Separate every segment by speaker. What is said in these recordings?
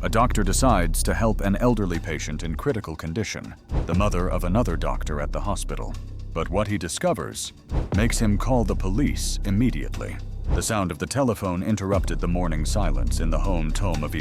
Speaker 1: A doctor decides to help an elderly patient in critical condition, the mother of another doctor at the hospital. But what he discovers makes him call the police immediately. The sound of the telephone interrupted the morning silence in the home of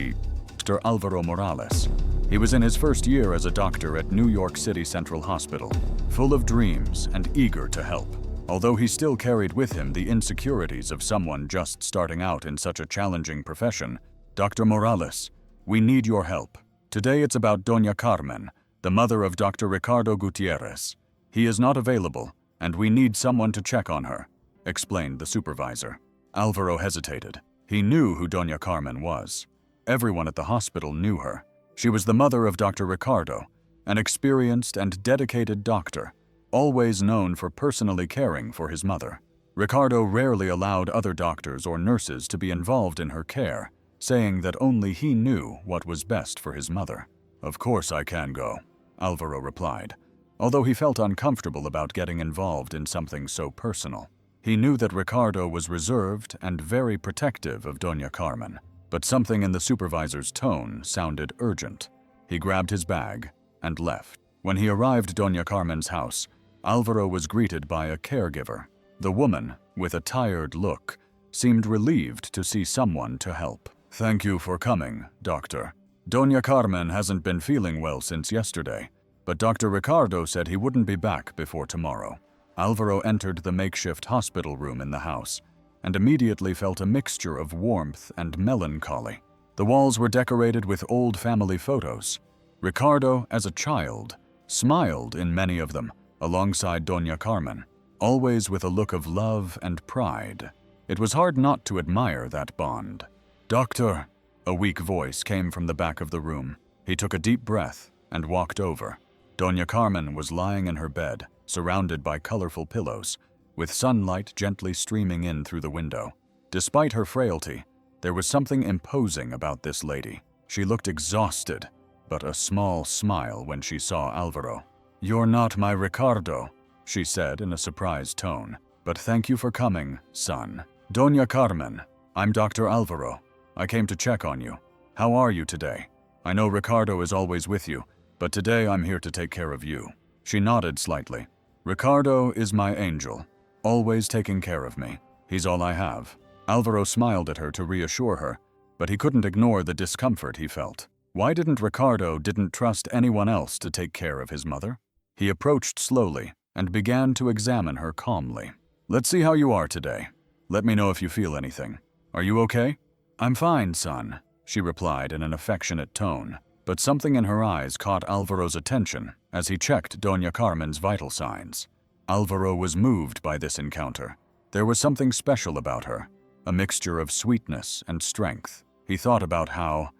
Speaker 1: Dr. Alvaro Morales. He was in his first year as a doctor at New York City Central Hospital, full of dreams and eager to help. Although he still carried with him the insecurities of someone just starting out in such a challenging profession, Dr. Morales, we need your help. Today it's about Doña Carmen, the mother of Dr. Ricardo Gutierrez. He is not available, and we need someone to check on her, explained the supervisor. Alvaro hesitated. He knew who Doña Carmen was. Everyone at the hospital knew her. She was the mother of Dr. Ricardo, an experienced and dedicated doctor, always known for personally caring for his mother. Ricardo rarely allowed other doctors or nurses to be involved in her care, saying that only he knew what was best for his mother. Of course I can go, Alvaro replied, although he felt uncomfortable about getting involved in something so personal. He knew that Ricardo was reserved and very protective of Doña Carmen, but something in the supervisor's tone sounded urgent. He grabbed his bag and left. When he arrived at Doña Carmen's house, Alvaro was greeted by a caregiver. The woman, with a tired look, seemed relieved to see someone to help. Thank you for coming, doctor. Doña Carmen hasn't been feeling well since yesterday, but Dr. Ricardo said he wouldn't be back before tomorrow. Alvaro entered the makeshift hospital room in the house and immediately felt a mixture of warmth and melancholy. The walls were decorated with old family photos. Ricardo, as a child, smiled in many of them alongside Doña Carmen, always with a look of love and pride. It was hard not to admire that bond. Doctor, a weak voice came from the back of the room. He took a deep breath and walked over. Doña Carmen was lying in her bed, surrounded by colorful pillows, with sunlight gently streaming in through the window. Despite her frailty, there was something imposing about this lady. She looked exhausted, but a small smile when she saw Alvaro. You're not my Ricardo, she said in a surprised tone, but thank you for coming, son. Doña Carmen, I'm Dr. Alvaro. I came to check on you. How are you today? I know Ricardo is always with you, but today I'm here to take care of you. She nodded slightly. Ricardo is my angel, always taking care of me. He's all I have. Alvaro smiled at her to reassure her, but he couldn't ignore the discomfort he felt. Why didn't Ricardo trust anyone else to take care of his mother? He approached slowly and began to examine her calmly. Let's see how you are today. Let me know if you feel anything. Are you okay? I'm fine, son, she replied in an affectionate tone, but something in her eyes caught Alvaro's attention as he checked Doña Carmen's vital signs. Alvaro was moved by this encounter. There was something special about her, a mixture of sweetness and strength. He thought about how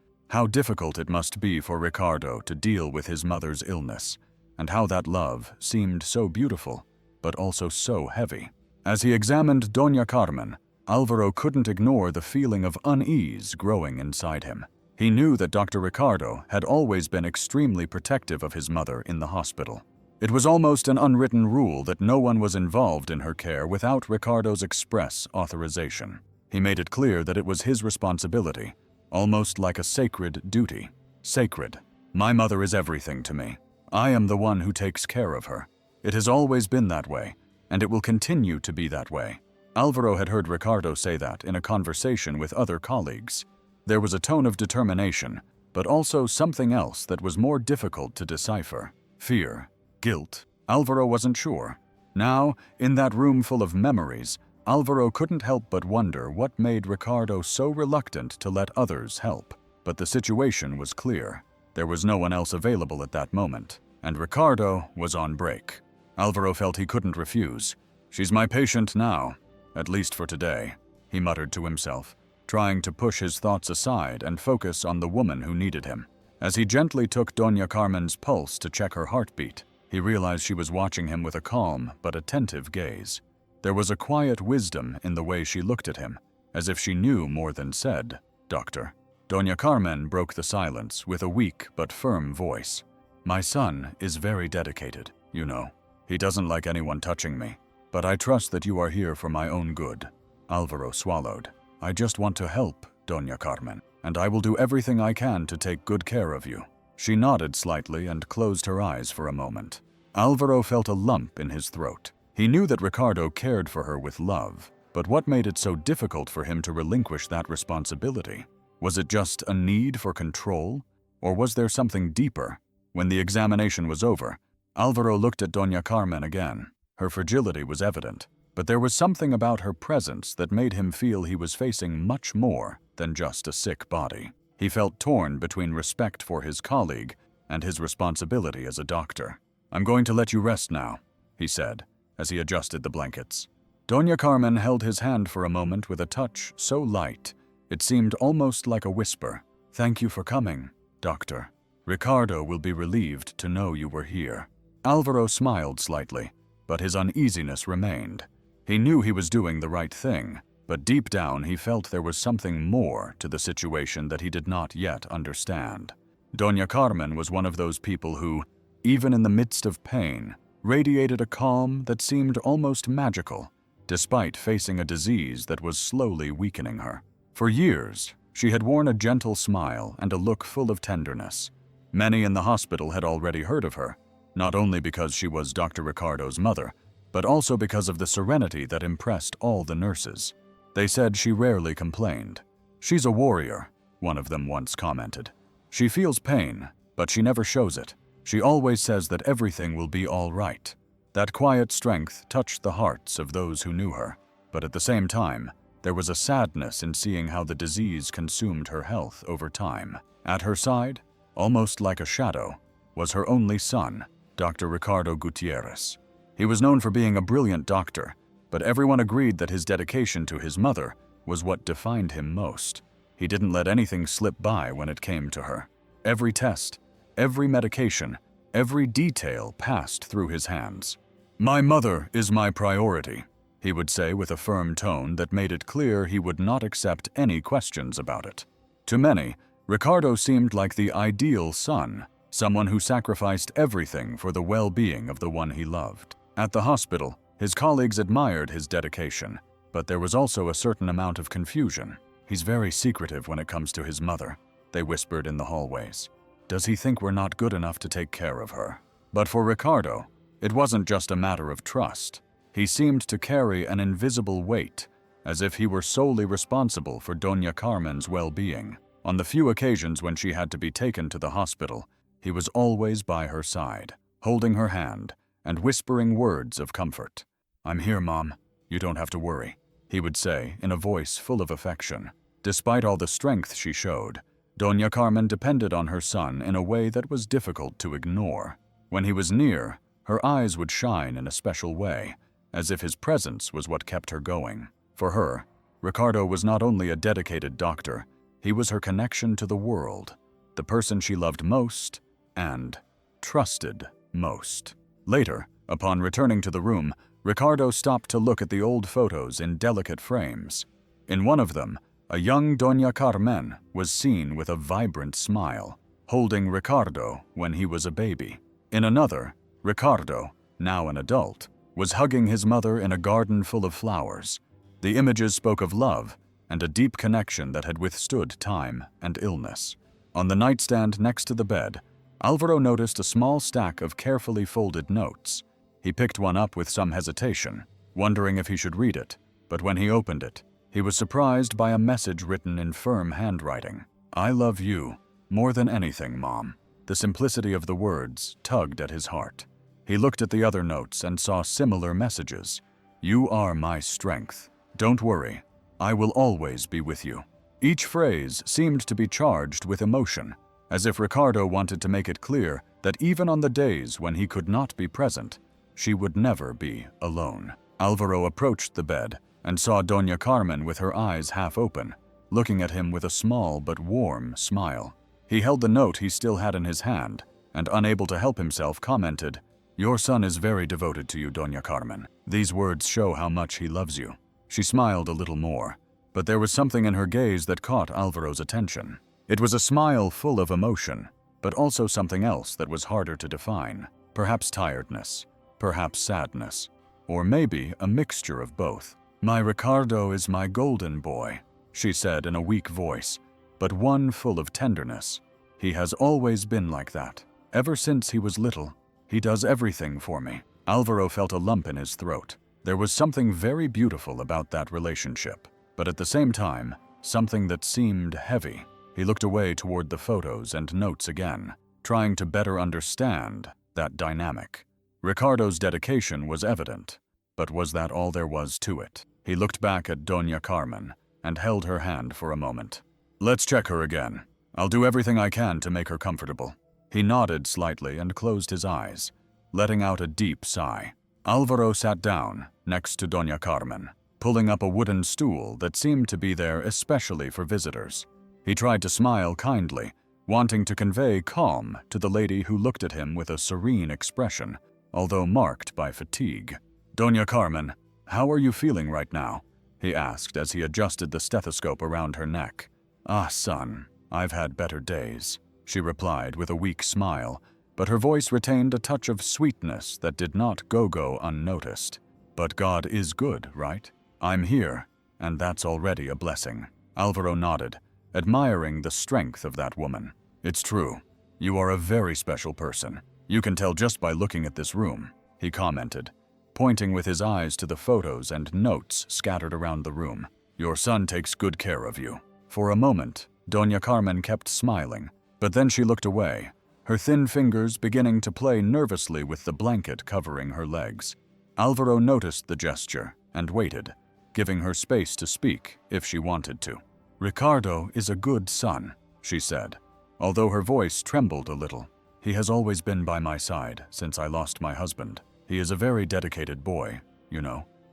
Speaker 1: difficult it must be for Ricardo to deal with his mother's illness, and how that love seemed so beautiful, but also so heavy. As he examined Doña Carmen, Alvaro couldn't ignore the feeling of unease growing inside him. He knew that Dr. Ricardo had always been extremely protective of his mother in the hospital. It was almost an unwritten rule that no one was involved in her care without Ricardo's express authorization. He made it clear that it was his responsibility, almost like a sacred duty. Sacred. My mother is everything to me. I am the one who takes care of her. It has always been that way, and it will continue to be that way. Alvaro had heard Ricardo say that in a conversation with other colleagues. There was a tone of determination, but also something else that was more difficult to decipher. Fear. Guilt. Alvaro wasn't sure. Now, in that room full of memories, Alvaro couldn't help but wonder what made Ricardo so reluctant to let others help. But the situation was clear. There was no one else available at that moment, and Ricardo was on break. Alvaro felt he couldn't refuse. She's my patient now, at least for today, he muttered to himself, trying to push his thoughts aside and focus on the woman who needed him. As he gently took Doña Carmen's pulse to check her heartbeat, he realized she was watching him with a calm but attentive gaze. There was a quiet wisdom in the way she looked at him, as if she knew more than said, "Doctor." Doña Carmen broke the silence with a weak but firm voice. My son is very dedicated, you know. He doesn't like anyone touching me, but I trust that you are here for my own good. Alvaro swallowed. I just want to help, Doña Carmen. and I will do everything I can to take good care of you." She nodded slightly and closed her eyes for a moment. Alvaro felt a lump in his throat. He knew that Ricardo cared for her with love, but what made it so difficult for him to relinquish that responsibility? Was it just a need for control, or was there something deeper? When the examination was over, Alvaro looked at Doña Carmen again. Her fragility was evident, but there was something about her presence that made him feel he was facing much more than just a sick body. He felt torn between respect for his colleague and his responsibility as a doctor. "I'm going to let you rest now," he said, as he adjusted the blankets. Doña Carmen held his hand for a moment with a touch so light, it seemed almost like a whisper. "Thank you for coming, doctor. Ricardo will be relieved to know you were here." Alvaro smiled slightly, but his uneasiness remained. He knew he was doing the right thing, but deep down he felt there was something more to the situation that he did not yet understand. Doña Carmen was one of those people who, even in the midst of pain, radiated a calm that seemed almost magical, despite facing a disease that was slowly weakening her. For years, she had worn a gentle smile and a look full of tenderness. Many in the hospital had already heard of her, not only because she was Dr. Ricardo's mother, but also because of the serenity that impressed all the nurses. They said she rarely complained. "She's a warrior," one of them once commented. "She feels pain, but she never shows it. She always says that everything will be all right." That quiet strength touched the hearts of those who knew her, but at the same time, there was a sadness in seeing how the disease consumed her health over time. At her side, almost like a shadow, was her only son, Dr. Ricardo Gutierrez. He was known for being a brilliant doctor, but everyone agreed that his dedication to his mother was what defined him most. He didn't let anything slip by when it came to her. Every test, every medication, every detail passed through his hands. "My mother is my priority," he would say with a firm tone that made it clear he would not accept any questions about it. To many, Ricardo seemed like the ideal son, someone who sacrificed everything for the well-being of the one he loved. At the hospital, his colleagues admired his dedication, but there was also a certain amount of confusion. "He's very secretive when it comes to his mother," they whispered in the hallways. "Does he think we're not good enough to take care of her?" But for Ricardo, it wasn't just a matter of trust. He seemed to carry an invisible weight, as if he were solely responsible for Doña Carmen's well-being. On the few occasions when she had to be taken to the hospital, he was always by her side, holding her hand and whispering words of comfort. "I'm here, Mom. You don't have to worry," he would say in a voice full of affection. Despite all the strength she showed, Doña Carmen depended on her son in a way that was difficult to ignore. When he was near, her eyes would shine in a special way, as if his presence was what kept her going. For her, Ricardo was not only a dedicated doctor, he was her connection to the world, the person she loved most and trusted most. Later, upon returning to the room, Ricardo stopped to look at the old photos in delicate frames. In one of them, a young Doña Carmen was seen with a vibrant smile, holding Ricardo when he was a baby. In another, Ricardo, now an adult, was hugging his mother in a garden full of flowers. The images spoke of love and a deep connection that had withstood time and illness. On the nightstand next to the bed, Alvaro noticed a small stack of carefully folded notes. He picked one up with some hesitation, wondering if he should read it, but when he opened it, he was surprised by a message written in firm handwriting. "I love you more than anything, Mom." The simplicity of the words tugged at his heart. He looked at the other notes and saw similar messages. "You are my strength. Don't worry. I will always be with you." Each phrase seemed to be charged with emotion, as if Ricardo wanted to make it clear that even on the days when he could not be present, she would never be alone. Alvaro approached the bed and saw Doña Carmen with her eyes half open, looking at him with a small but warm smile. He held the note he still had in his hand, and unable to help himself, commented, "Your son is very devoted to you, Doña Carmen. These words show how much he loves you." She smiled a little more, but there was something in her gaze that caught Alvaro's attention. It was a smile full of emotion, but also something else that was harder to define. Perhaps tiredness, perhaps sadness, or maybe a mixture of both. "My Ricardo is my golden boy," she said in a weak voice, but one full of tenderness. He has always been like that. Ever since he was little, he does everything for me. Alvaro felt a lump in his throat. There was something very beautiful about that relationship, but at the same time, something that seemed heavy. He looked away toward the photos and notes again, trying to better understand that dynamic. Ricardo's dedication was evident, but was that all there was to it? He looked back at Doña Carmen and held her hand for a moment. Let's check her again. I'll do everything I can to make her comfortable. He nodded slightly and closed his eyes, letting out a deep sigh. Alvaro sat down next to Doña Carmen, pulling up a wooden stool that seemed to be there especially for visitors. He tried to smile kindly, wanting to convey calm to the lady who looked at him with a serene expression, although marked by fatigue. Doña Carmen, how are you feeling right now? He asked as he adjusted the stethoscope around her neck. Ah, son, I've had better days, she replied with a weak smile, but her voice retained a touch of sweetness that did not go unnoticed. But God is good, right? I'm here, and that's already a blessing. Alvaro nodded, admiring the strength of that woman. It's true. You are a very special person. You can tell just by looking at this room, he commented, pointing with his eyes to the photos and notes scattered around the room. Your son takes good care of you. For a moment, Doña Carmen kept smiling, but then she looked away, her thin fingers beginning to play nervously with the blanket covering her legs. Alvaro noticed the gesture and waited, giving her space to speak if she wanted to. Ricardo is a good son, she said, although her voice trembled a little. He has always been by my side since I lost my husband. He is a very dedicated boy,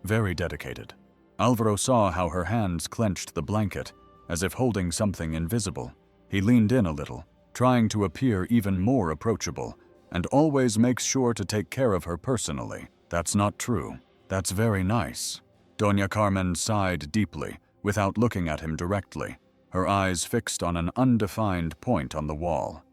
Speaker 1: very dedicated. Alvaro saw how her hands clenched the blanket, as if holding something invisible. He leaned in a little, trying to appear even more approachable, and always makes sure to take care of her personally. That's not true. That's very nice. Doña Carmen sighed deeply, without looking at him directly, her eyes fixed on an undefined point on the wall.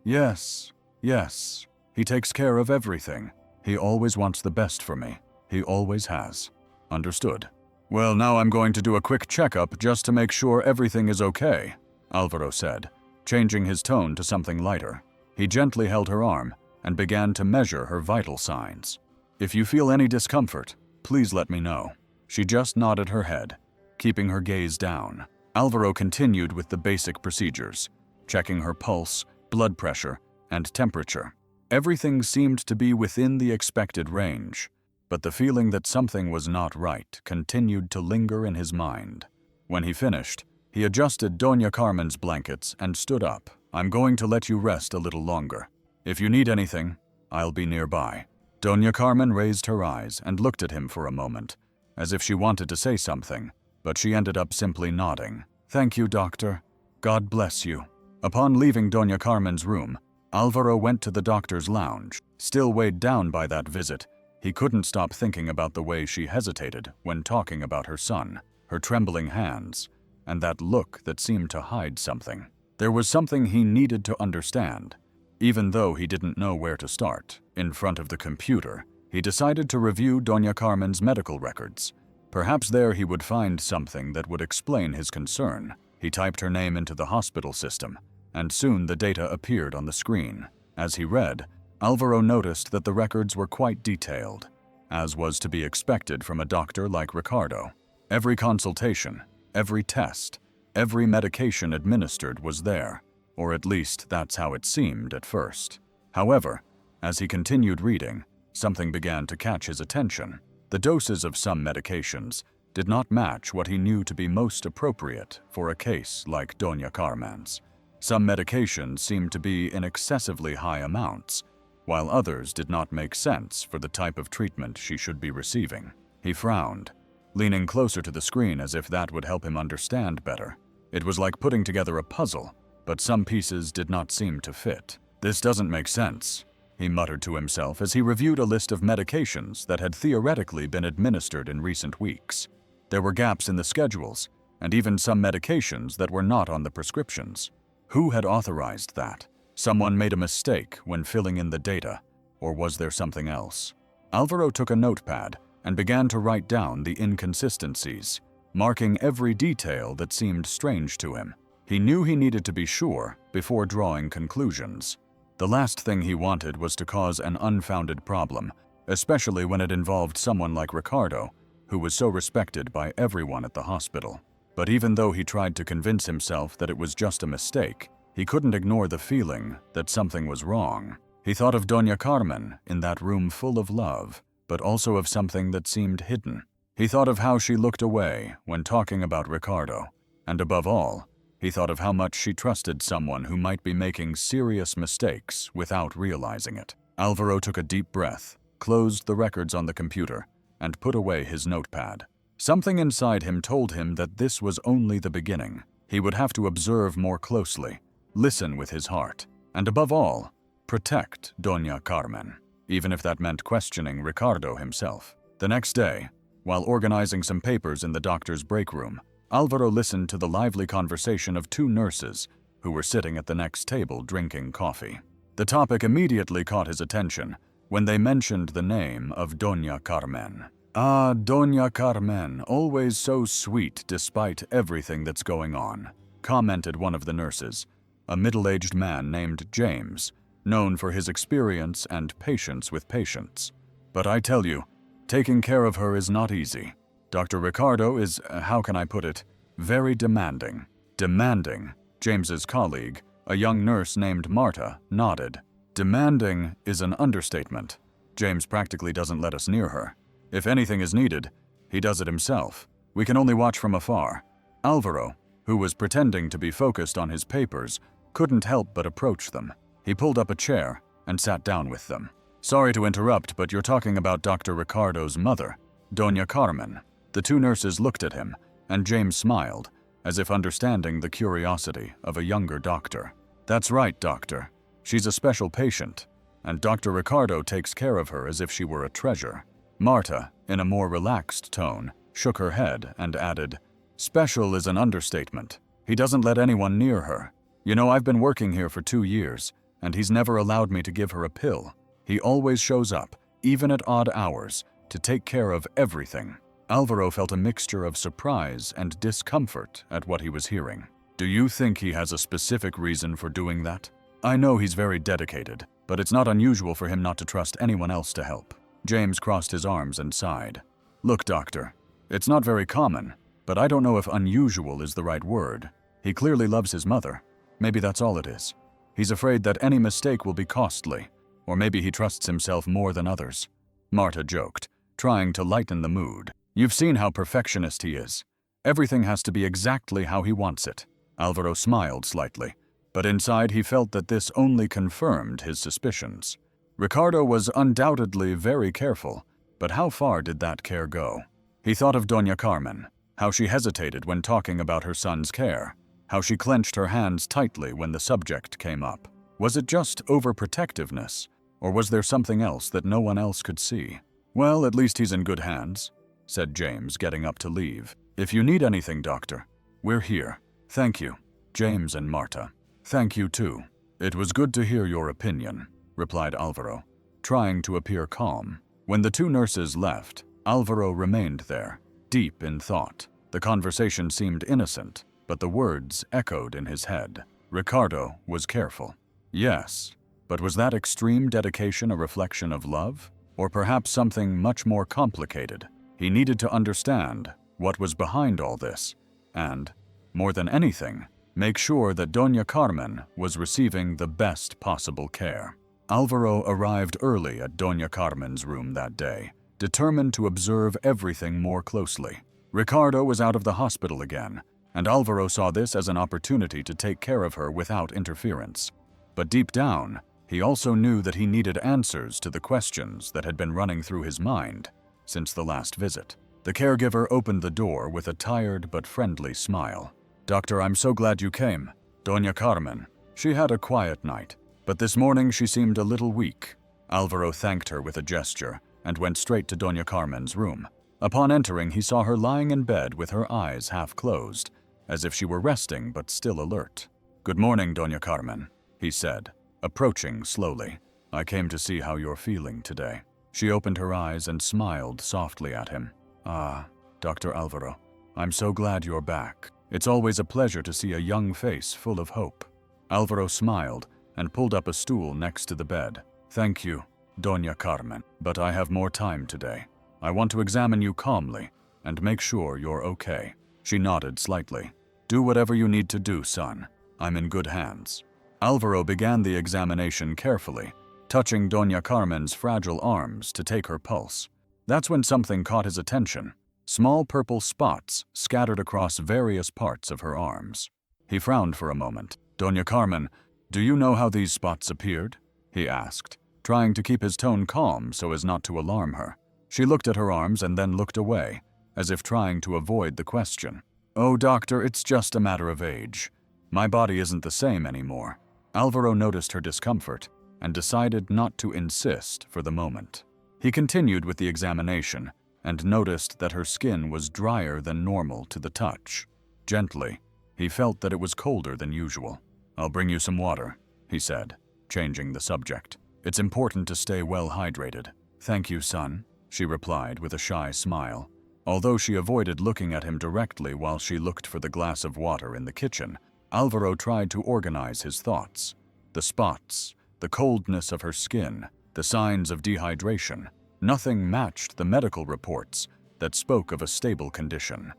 Speaker 1: Yes, he takes care of everything. He always wants the best for me. He always has. Understood. Well, now I'm going to do a quick checkup just to make sure everything is okay, Alvaro said, changing his tone to something lighter. He gently held her arm and began to measure her vital signs. If you feel any discomfort, please let me know. She just nodded her head, keeping her gaze down. Alvaro continued with the basic procedures, checking her pulse, blood pressure, and temperature. Everything seemed to be within the expected range, but the feeling that something was not right continued to linger in his mind. When he finished, he adjusted Doña Carmen's blankets and stood up. I'm going to let you rest a little longer. If you need anything, I'll be nearby. Doña Carmen raised her eyes and looked at him for a moment, as if she wanted to say something, but she ended up simply nodding. Thank you, doctor. God bless you. Upon leaving Doña Carmen's room, Alvaro went to the doctor's lounge. Still weighed down by that visit, he couldn't stop thinking about the way she hesitated when talking about her son, her trembling hands, and that look that seemed to hide something. There was something he needed to understand. Even though he didn't know where to start, in front of the computer, he decided to review Doña Carmen's medical records. Perhaps there he would find something that would explain his concern. He typed her name into the hospital system, and soon the data appeared on the screen. As he read, Alvaro noticed that the records were quite detailed, as was to be expected from a doctor like Ricardo. Every consultation, every test, every medication administered was there, or at least that's how it seemed at first. However, as he continued reading, something began to catch his attention. The doses of some medications did not match what he knew to be most appropriate for a case like Doña Carmen's. Some medications seemed to be in excessively high amounts, while others did not make sense for the type of treatment she should be receiving. He frowned, leaning closer to the screen as if that would help him understand better. It was like putting together a puzzle, but some pieces did not seem to fit. This doesn't make sense, he muttered to himself as he reviewed a list of medications that had theoretically been administered in recent weeks. There were gaps in the schedules, and even some medications that were not on the prescriptions. Who had authorized that? Someone made a mistake when filling in the data, or was there something else? Alvaro took a notepad and began to write down the inconsistencies, marking every detail that seemed strange to him. He knew he needed to be sure before drawing conclusions. The last thing he wanted was to cause an unfounded problem, especially when it involved someone like Ricardo, who was so respected by everyone at the hospital. But even though he tried to convince himself that it was just a mistake, he couldn't ignore the feeling that something was wrong. He thought of Doña Carmen in that room full of love, but also of something that seemed hidden. He thought of how she looked away when talking about Ricardo, and above all, he thought of how much she trusted someone who might be making serious mistakes without realizing it. Alvaro took a deep breath, closed the records on the computer, and put away his notepad. Something inside him told him that this was only the beginning. He would have to observe more closely, listen with his heart, and above all, protect Doña Carmen, even if that meant questioning Ricardo himself. The next day, while organizing some papers in the doctor's break room, Alvaro listened to the lively conversation of two nurses who were sitting at the next table drinking coffee. The topic immediately caught his attention when they mentioned the name of Doña Carmen. "Ah, Doña Carmen, always so sweet despite everything that's going on," commented one of the nurses, a middle-aged man named James, known for his experience and patience with patients. "But I tell you, taking care of her is not easy. Dr. Ricardo is, how can I put it, very demanding." Demanding, James's colleague, a young nurse named Marta, nodded. Demanding is an understatement. James practically doesn't let us near her. If anything is needed, he does it himself. We can only watch from afar. Alvaro, who was pretending to be focused on his papers, couldn't help but approach them. He pulled up a chair and sat down with them. "Sorry to interrupt, but you're talking about Dr. Ricardo's mother, Doña Carmen." The two nurses looked at him, and James smiled, as if understanding the curiosity of a younger doctor. "That's right, doctor. She's a special patient, and Dr. Ricardo takes care of her as if she were a treasure." Marta, in a more relaxed tone, shook her head and added, "Special is an understatement. He doesn't let anyone near her. You know, I've been working here for 2 years, and he's never allowed me to give her a pill. He always shows up, even at odd hours, to take care of everything." Alvaro felt a mixture of surprise and discomfort at what he was hearing. "Do you think he has a specific reason for doing that?" "I know he's very dedicated, but it's not unusual for him not to trust anyone else to help." James crossed his arms and sighed. "Look, doctor, it's not very common, but I don't know if unusual is the right word. He clearly loves his mother. Maybe that's all it is. He's afraid that any mistake will be costly, or maybe he trusts himself more than others." Marta joked, trying to lighten the mood. "You've seen how perfectionist he is. Everything has to be exactly how he wants it." Alvaro smiled slightly, but inside he felt that this only confirmed his suspicions. Ricardo was undoubtedly very careful, but how far did that care go? He thought of Doña Carmen, how she hesitated when talking about her son's care, how she clenched her hands tightly when the subject came up. Was it just overprotectiveness, or was there something else that no one else could see? "Well, at least he's in good hands," said James, getting up to leave. "If you need anything, doctor, we're here." "Thank you, James and Marta." "Thank you, too. It was good to hear your opinion," replied Alvaro, trying to appear calm. When the two nurses left, Alvaro remained there, deep in thought. The conversation seemed innocent, but the words echoed in his head. Ricardo was careful. Yes, but was that extreme dedication a reflection of love? Or perhaps something much more complicated? He needed to understand what was behind all this, and, more than anything, make sure that Doña Carmen was receiving the best possible care. Alvaro arrived early at Doña Carmen's room that day, determined to observe everything more closely. Ricardo was out of the hospital again, and Alvaro saw this as an opportunity to take care of her without interference. But deep down, he also knew that he needed answers to the questions that had been running through his mind since the last visit. The caregiver opened the door with a tired but friendly smile. "Doctor, I'm so glad you came. Doña Carmen. She had a quiet night, but this morning she seemed a little weak." Alvaro thanked her with a gesture and went straight to Doña Carmen's room. Upon entering, he saw her lying in bed with her eyes half closed, as if she were resting but still alert. "Good morning, Doña Carmen," he said, approaching slowly. "I came to see how you're feeling today." She opened her eyes and smiled softly at him. "Ah, Dr. Alvaro, I'm so glad you're back." It's always a pleasure to see a young face full of hope." Alvaro smiled and pulled up a stool next to the bed. "Thank you, Doña Carmen, but I have more time today. I want to examine you calmly and make sure you're okay." She nodded slightly. "Do whatever you need to do, son. I'm in good hands." Alvaro began the examination carefully, touching Doña Carmen's fragile arms to take her pulse. That's when something caught his attention. Small purple spots scattered across various parts of her arms. He frowned for a moment. "Doña Carmen, do you know how these spots appeared?" he asked, trying to keep his tone calm so as not to alarm her. She looked at her arms and then looked away, as if trying to avoid the question. "Oh, doctor, it's just a matter of age. My body isn't the same anymore." Alvaro noticed her discomfort and decided not to insist for the moment. He continued with the examination and noticed that her skin was drier than normal to the touch. Gently, he felt that it was colder than usual. "I'll bring you some water," he said, changing the subject. "It's important to stay well hydrated." "Thank you, son," she replied with a shy smile. Although she avoided looking at him directly while she looked for the glass of water in the kitchen, Alvaro tried to organize his thoughts. The spots, the coldness of her skin, the signs of dehydration. Nothing matched the medical reports that spoke of a stable condition.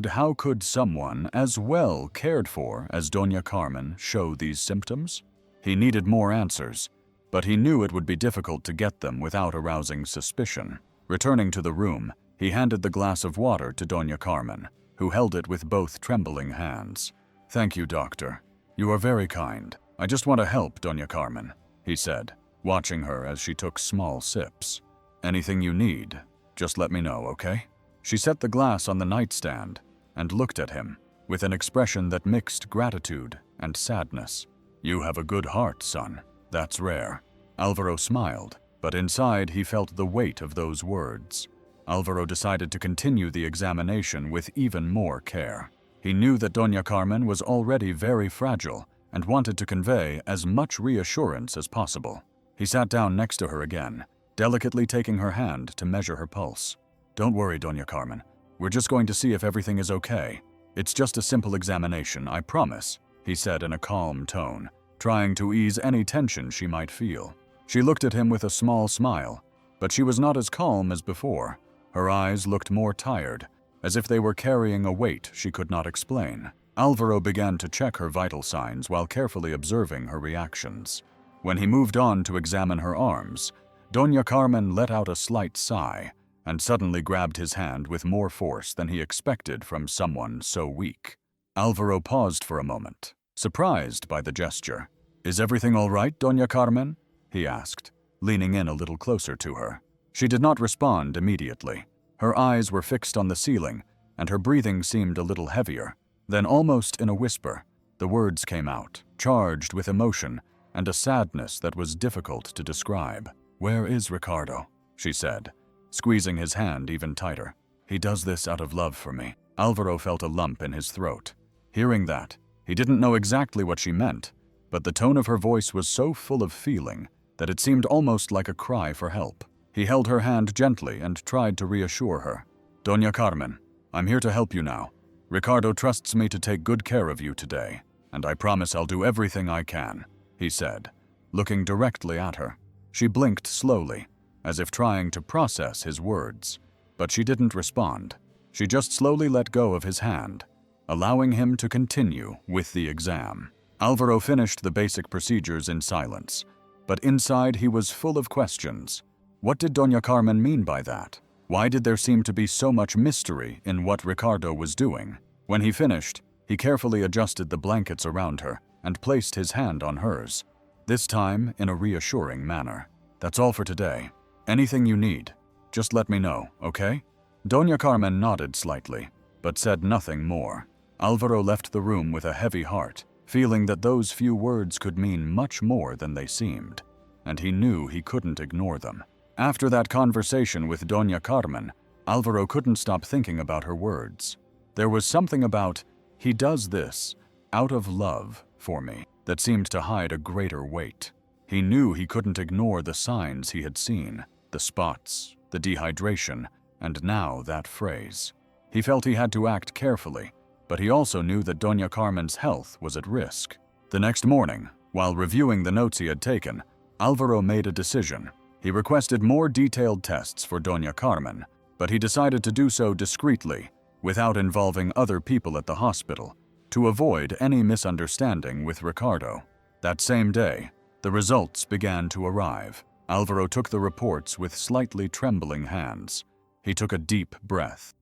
Speaker 1: How could someone as well cared for as Doña Carmen show these symptoms? He needed more answers, but he knew it would be difficult to get them without arousing suspicion. Returning to the room, he handed the glass of water to Doña Carmen, who held it with both trembling hands. "Thank you, doctor. You are very kind. I just want to help, Doña Carmen," he said, watching her as she took small sips. "Anything you need, just let me know, okay?" She set the glass on the nightstand and looked at him with an expression that mixed gratitude and sadness. "You have a good heart, son. That's rare." Alvaro smiled, but inside he felt the weight of those words. Alvaro decided to continue the examination with even more care. He knew that Doña Carmen was already very fragile and wanted to convey as much reassurance as possible. He sat down next to her again, delicately taking her hand to measure her pulse. "Don't worry, Doña Carmen. We're just going to see if everything is okay. It's just a simple examination, I promise," he said in a calm tone, trying to ease any tension she might feel. She looked at him with a small smile, but she was not as calm as before. Her eyes looked more tired, as if they were carrying a weight she could not explain. Alvaro began to check her vital signs while carefully observing her reactions. When he moved on to examine her arms, Doña Carmen let out a slight sigh and suddenly grabbed his hand with more force than he expected from someone so weak. Alvaro paused for a moment, surprised by the gesture. "Is everything all right, Doña Carmen?" he asked, leaning in a little closer to her. She did not respond immediately. Her eyes were fixed on the ceiling, and her breathing seemed a little heavier. Then, almost in a whisper, the words came out, charged with emotion and a sadness that was difficult to describe. "Where is Ricardo?" she said, squeezing his hand even tighter. "He does this out of love for me." Alvaro felt a lump in his throat. Hearing that, he didn't know exactly what she meant, but the tone of her voice was so full of feeling that it seemed almost like a cry for help. He held her hand gently and tried to reassure her. "Doña Carmen, I'm here to help you now. Ricardo trusts me to take good care of you today, and I promise I'll do everything I can," he said, looking directly at her. She blinked slowly, as if trying to process his words, but she didn't respond. She just slowly let go of his hand, allowing him to continue with the exam. Alvaro finished the basic procedures in silence, but inside he was full of questions. What did Doña Carmen mean by that? Why did there seem to be so much mystery in what Ricardo was doing? When he finished, he carefully adjusted the blankets around her and placed his hand on hers, this time in a reassuring manner. "That's all for today. Anything you need, just let me know, okay?" Doña Carmen nodded slightly, but said nothing more. Alvaro left the room with a heavy heart, feeling that those few words could mean much more than they seemed, and he knew he couldn't ignore them. After that conversation with Doña Carmen, Alvaro couldn't stop thinking about her words. There was something about, "He does this out of love for me," that seemed to hide a greater weight. He knew he couldn't ignore the signs he had seen, the spots, the dehydration, and now that phrase. He felt he had to act carefully, but he also knew that Doña Carmen's health was at risk. The next morning, while reviewing the notes he had taken, Alvaro made a decision. He requested more detailed tests for Doña Carmen, but he decided to do so discreetly, without involving other people at the hospital, to avoid any misunderstanding with Ricardo. That same day, the results began to arrive. Alvaro took the reports with slightly trembling hands. He took a deep breath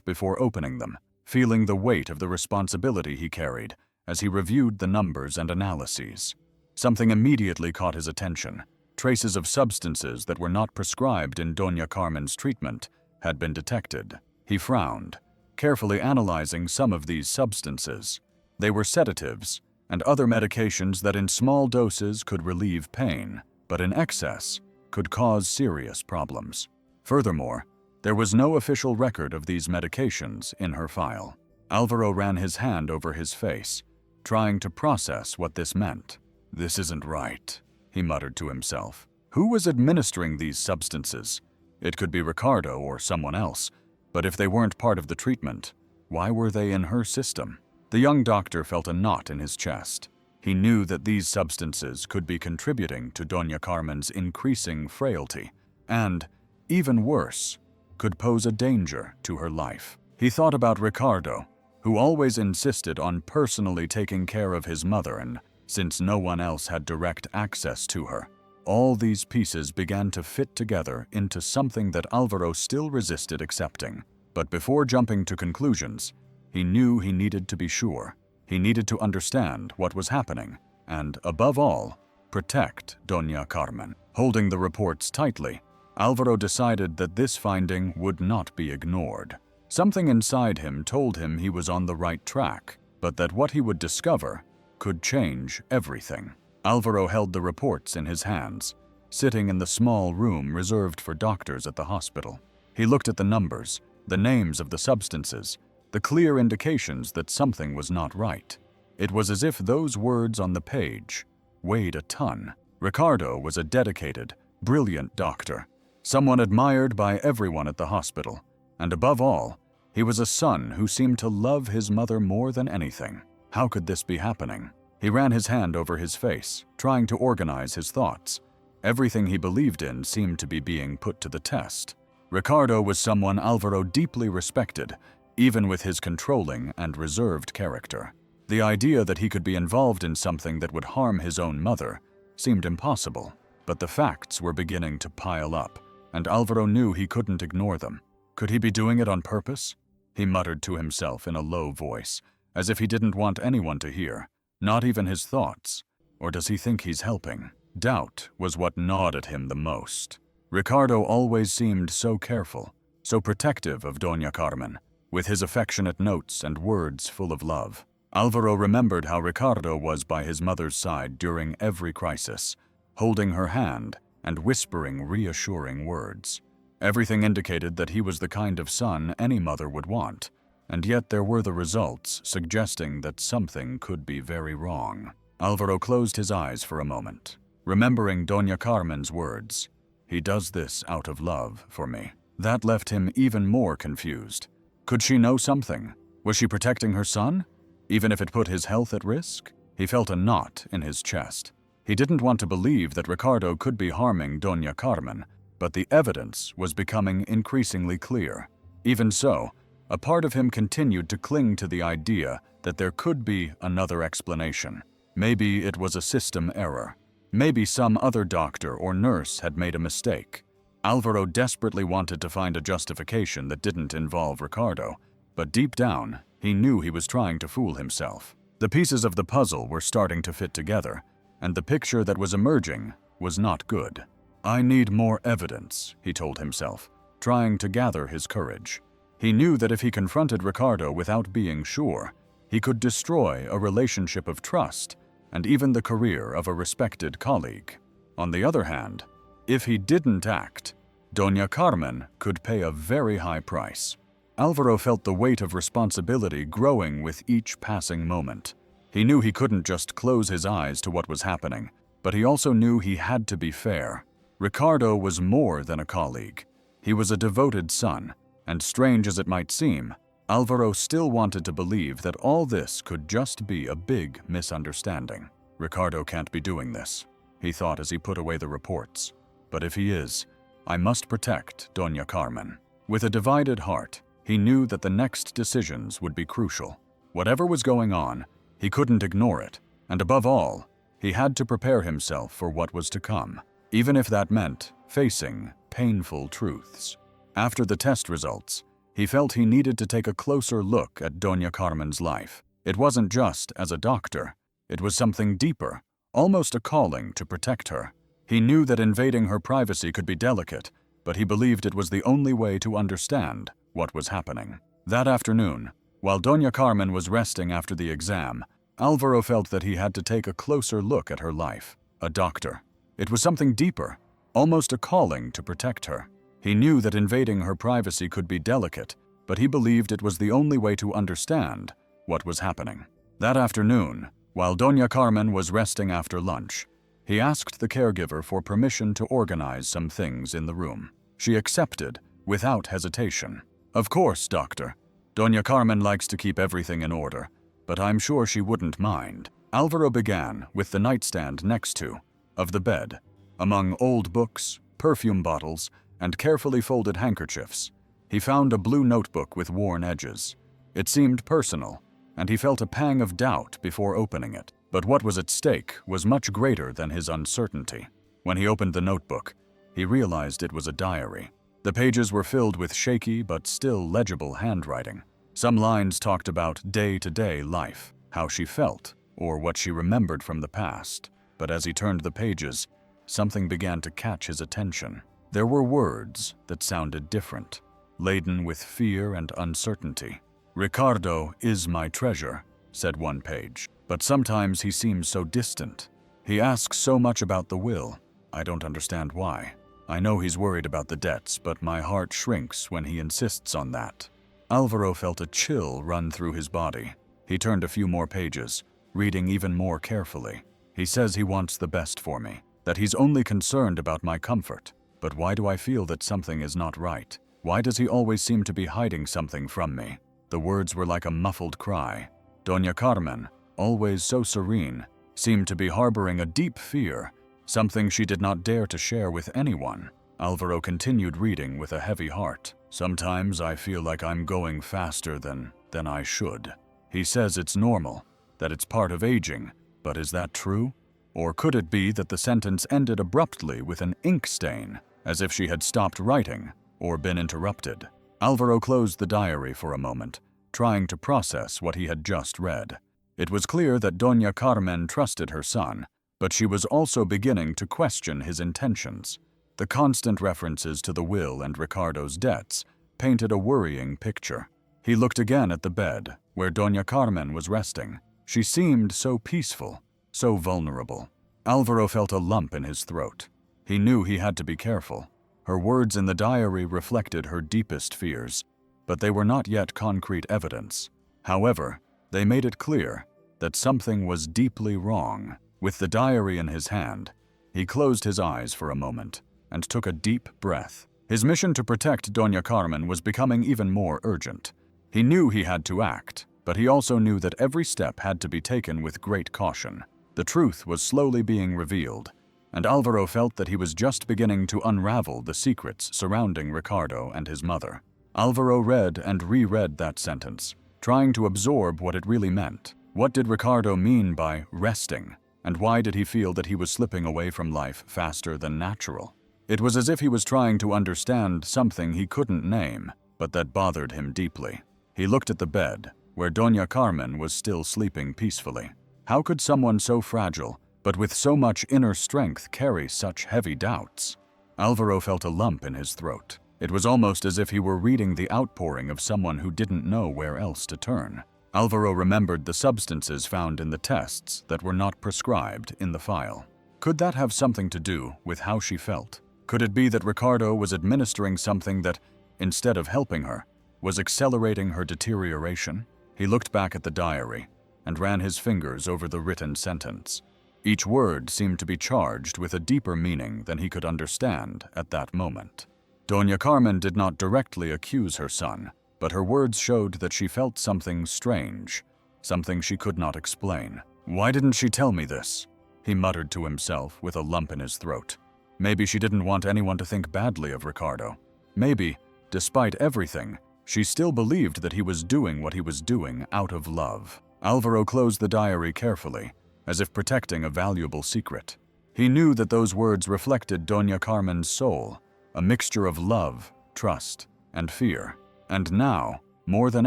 Speaker 1: before opening them, feeling the weight of the responsibility he carried as he reviewed the numbers and analyses. Something immediately caught his attention. Traces of substances that were not prescribed in Doña Carmen's treatment had been detected. He frowned, carefully analyzing some of these substances. They were sedatives and other medications that in small doses could relieve pain, but in excess could cause serious problems. Furthermore, there was no official record of these medications in her file. Alvaro ran his hand over his face, trying to process what this meant. "This isn't right," he muttered to himself. Who was administering these substances? It could be Ricardo or someone else, but if they weren't part of the treatment, why were they in her system? The young doctor felt a knot in his chest. He knew that these substances could be contributing to Doña Carmen's increasing frailty, and, even worse, could pose a danger to her life. He thought about Ricardo, who always insisted on personally taking care of his mother, and since no one else had direct access to her, all these pieces began to fit together into something that Alvaro still resisted accepting. But before jumping to conclusions, he knew he needed to be sure. He needed to understand what was happening and, above all, protect Doña Carmen. Holding the reports tightly, Alvaro decided that this finding would not be ignored. Something inside him told him he was on the right track, but that what he would discover could change everything. Alvaro held the reports in his hands, sitting in the small room reserved for doctors at the hospital. He looked at the numbers, the names of the substances, the clear indications that something was not right. It was as if those words on the page weighed a ton. Ricardo was a dedicated, brilliant doctor, someone admired by everyone at the hospital, and above all, he was a son who seemed to love his mother more than anything. How could this be happening? He ran his hand over his face, trying to organize his thoughts. Everything he believed in seemed to be being put to the test. Ricardo was someone Alvaro deeply respected, even with his controlling and reserved character. The idea that he could be involved in something that would harm his own mother seemed impossible, but the facts were beginning to pile up, and Alvaro knew he couldn't ignore them. Could he be doing it on purpose? He muttered to himself in a low voice, as if he didn't want anyone to hear, not even his thoughts. Or does he think he's helping? Doubt was what gnawed at him the most. Ricardo always seemed so careful, so protective of Doña Carmen, with his affectionate notes and words full of love. Alvaro remembered how Ricardo was by his mother's side during every crisis, holding her hand and whispering reassuring words. Everything indicated that he was the kind of son any mother would want, and yet there were the results suggesting that something could be very wrong. Alvaro closed his eyes for a moment, remembering Doña Carmen's words, "He does this out of love for me." That left him even more confused. Could she know something? Was she protecting her son, even if it put his health at risk? He felt a knot in his chest. He didn't want to believe that Ricardo could be harming Doña Carmen, but the evidence was becoming increasingly clear. Even so, a part of him continued to cling to the idea that there could be another explanation. Maybe it was a system error. Maybe some other doctor or nurse had made a mistake. Alvaro desperately wanted to find a justification that didn't involve Ricardo, but deep down, he knew he was trying to fool himself. The pieces of the puzzle were starting to fit together, and the picture that was emerging was not good. "I need more evidence," he told himself, trying to gather his courage. He knew that if he confronted Ricardo without being sure, he could destroy a relationship of trust and even the career of a respected colleague. On the other hand, if he didn't act, Doña Carmen could pay a very high price. Alvaro felt the weight of responsibility growing with each passing moment. He knew he couldn't just close his eyes to what was happening, but he also knew he had to be fair. Ricardo was more than a colleague. He was a devoted son, and strange as it might seem, Alvaro still wanted to believe that all this could just be a big misunderstanding. Ricardo can't be doing this, he thought as he put away the reports. But if he is, I must protect Doña Carmen. With a divided heart, he knew that the next decisions would be crucial. Whatever was going on, he couldn't ignore it, and above all, he had to prepare himself for what was to come, even if that meant facing painful truths. After the test results, he felt he needed to take a closer look at Doña Carmen's life. It wasn't just as a doctor, it was something deeper, almost a calling to protect her. He knew that invading her privacy could be delicate, but he believed it was the only way to understand what was happening. That afternoon, while Doña Carmen was resting after the exam, Alvaro felt that he had to take a closer look at her life. A doctor. It was something deeper, almost a calling to protect her. He knew that invading her privacy could be delicate, but he believed it was the only way to understand what was happening. That afternoon, while Doña Carmen was resting after lunch, he asked the caregiver for permission to organize some things in the room. She accepted without hesitation. Of course, doctor. Doña Carmen likes to keep everything in order, but I'm sure she wouldn't mind. Alvaro began with the nightstand next to the bed. Among old books, perfume bottles, and carefully folded handkerchiefs, he found a blue notebook with worn edges. It seemed personal, and he felt a pang of doubt before opening it. But what was at stake was much greater than his uncertainty. When he opened the notebook, he realized it was a diary. The pages were filled with shaky but still legible handwriting. Some lines talked about day-to-day life, how she felt, or what she remembered from the past. But as he turned the pages, something began to catch his attention. There were words that sounded different, laden with fear and uncertainty. "Ricardo is my treasure," said one page. "But sometimes he seems so distant. He asks so much about the will. I don't understand why. I know he's worried about the debts, but my heart shrinks when he insists on that." Alvaro felt a chill run through his body. He turned a few more pages, reading even more carefully. "He says he wants the best for me, that he's only concerned about my comfort. But why do I feel that something is not right? Why does he always seem to be hiding something from me?" The words were like a muffled cry. Doña Carmen, always so serene, seemed to be harboring a deep fear, something she did not dare to share with anyone. Alvaro continued reading with a heavy heart. "Sometimes I feel like I'm going faster than I should. He says it's normal, that it's part of aging, but is that true? Or could it be that the sentence ended abruptly with an ink stain, as if she had stopped writing or been interrupted?" Alvaro closed the diary for a moment, trying to process what he had just read. It was clear that Doña Carmen trusted her son, but she was also beginning to question his intentions. The constant references to the will and Ricardo's debts painted a worrying picture. He looked again at the bed, where Doña Carmen was resting. She seemed so peaceful, so vulnerable. Alvaro felt a lump in his throat. He knew he had to be careful. Her words in the diary reflected her deepest fears, but they were not yet concrete evidence. However, they made it clear that something was deeply wrong. With the diary in his hand, he closed his eyes for a moment and took a deep breath. His mission to protect Doña Carmen was becoming even more urgent. He knew he had to act, but he also knew that every step had to be taken with great caution. The truth was slowly being revealed, and Alvaro felt that he was just beginning to unravel the secrets surrounding Ricardo and his mother. Alvaro read and reread that sentence, trying to absorb what it really meant. What did Ricardo mean by resting, and why did he feel that he was slipping away from life faster than natural? It was as if he was trying to understand something he couldn't name, but that bothered him deeply. He looked at the bed, where Doña Carmen was still sleeping peacefully. How could someone so fragile, but with so much inner strength, carry such heavy doubts? Alvaro felt a lump in his throat. It was almost as if he were reading the outpouring of someone who didn't know where else to turn. Alvaro remembered the substances found in the tests that were not prescribed in the file. Could that have something to do with how she felt? Could it be that Ricardo was administering something that, instead of helping her, was accelerating her deterioration? He looked back at the diary and ran his fingers over the written sentence. Each word seemed to be charged with a deeper meaning than he could understand at that moment. Doña Carmen did not directly accuse her son, but her words showed that she felt something strange, something she could not explain. "Why didn't she tell me this?" he muttered to himself with a lump in his throat. Maybe she didn't want anyone to think badly of Ricardo. Maybe, despite everything, she still believed that he was doing what he was doing out of love. Alvaro closed the diary carefully, as if protecting a valuable secret. He knew that those words reflected Doña Carmen's soul, a mixture of love, trust, and fear. And now, more than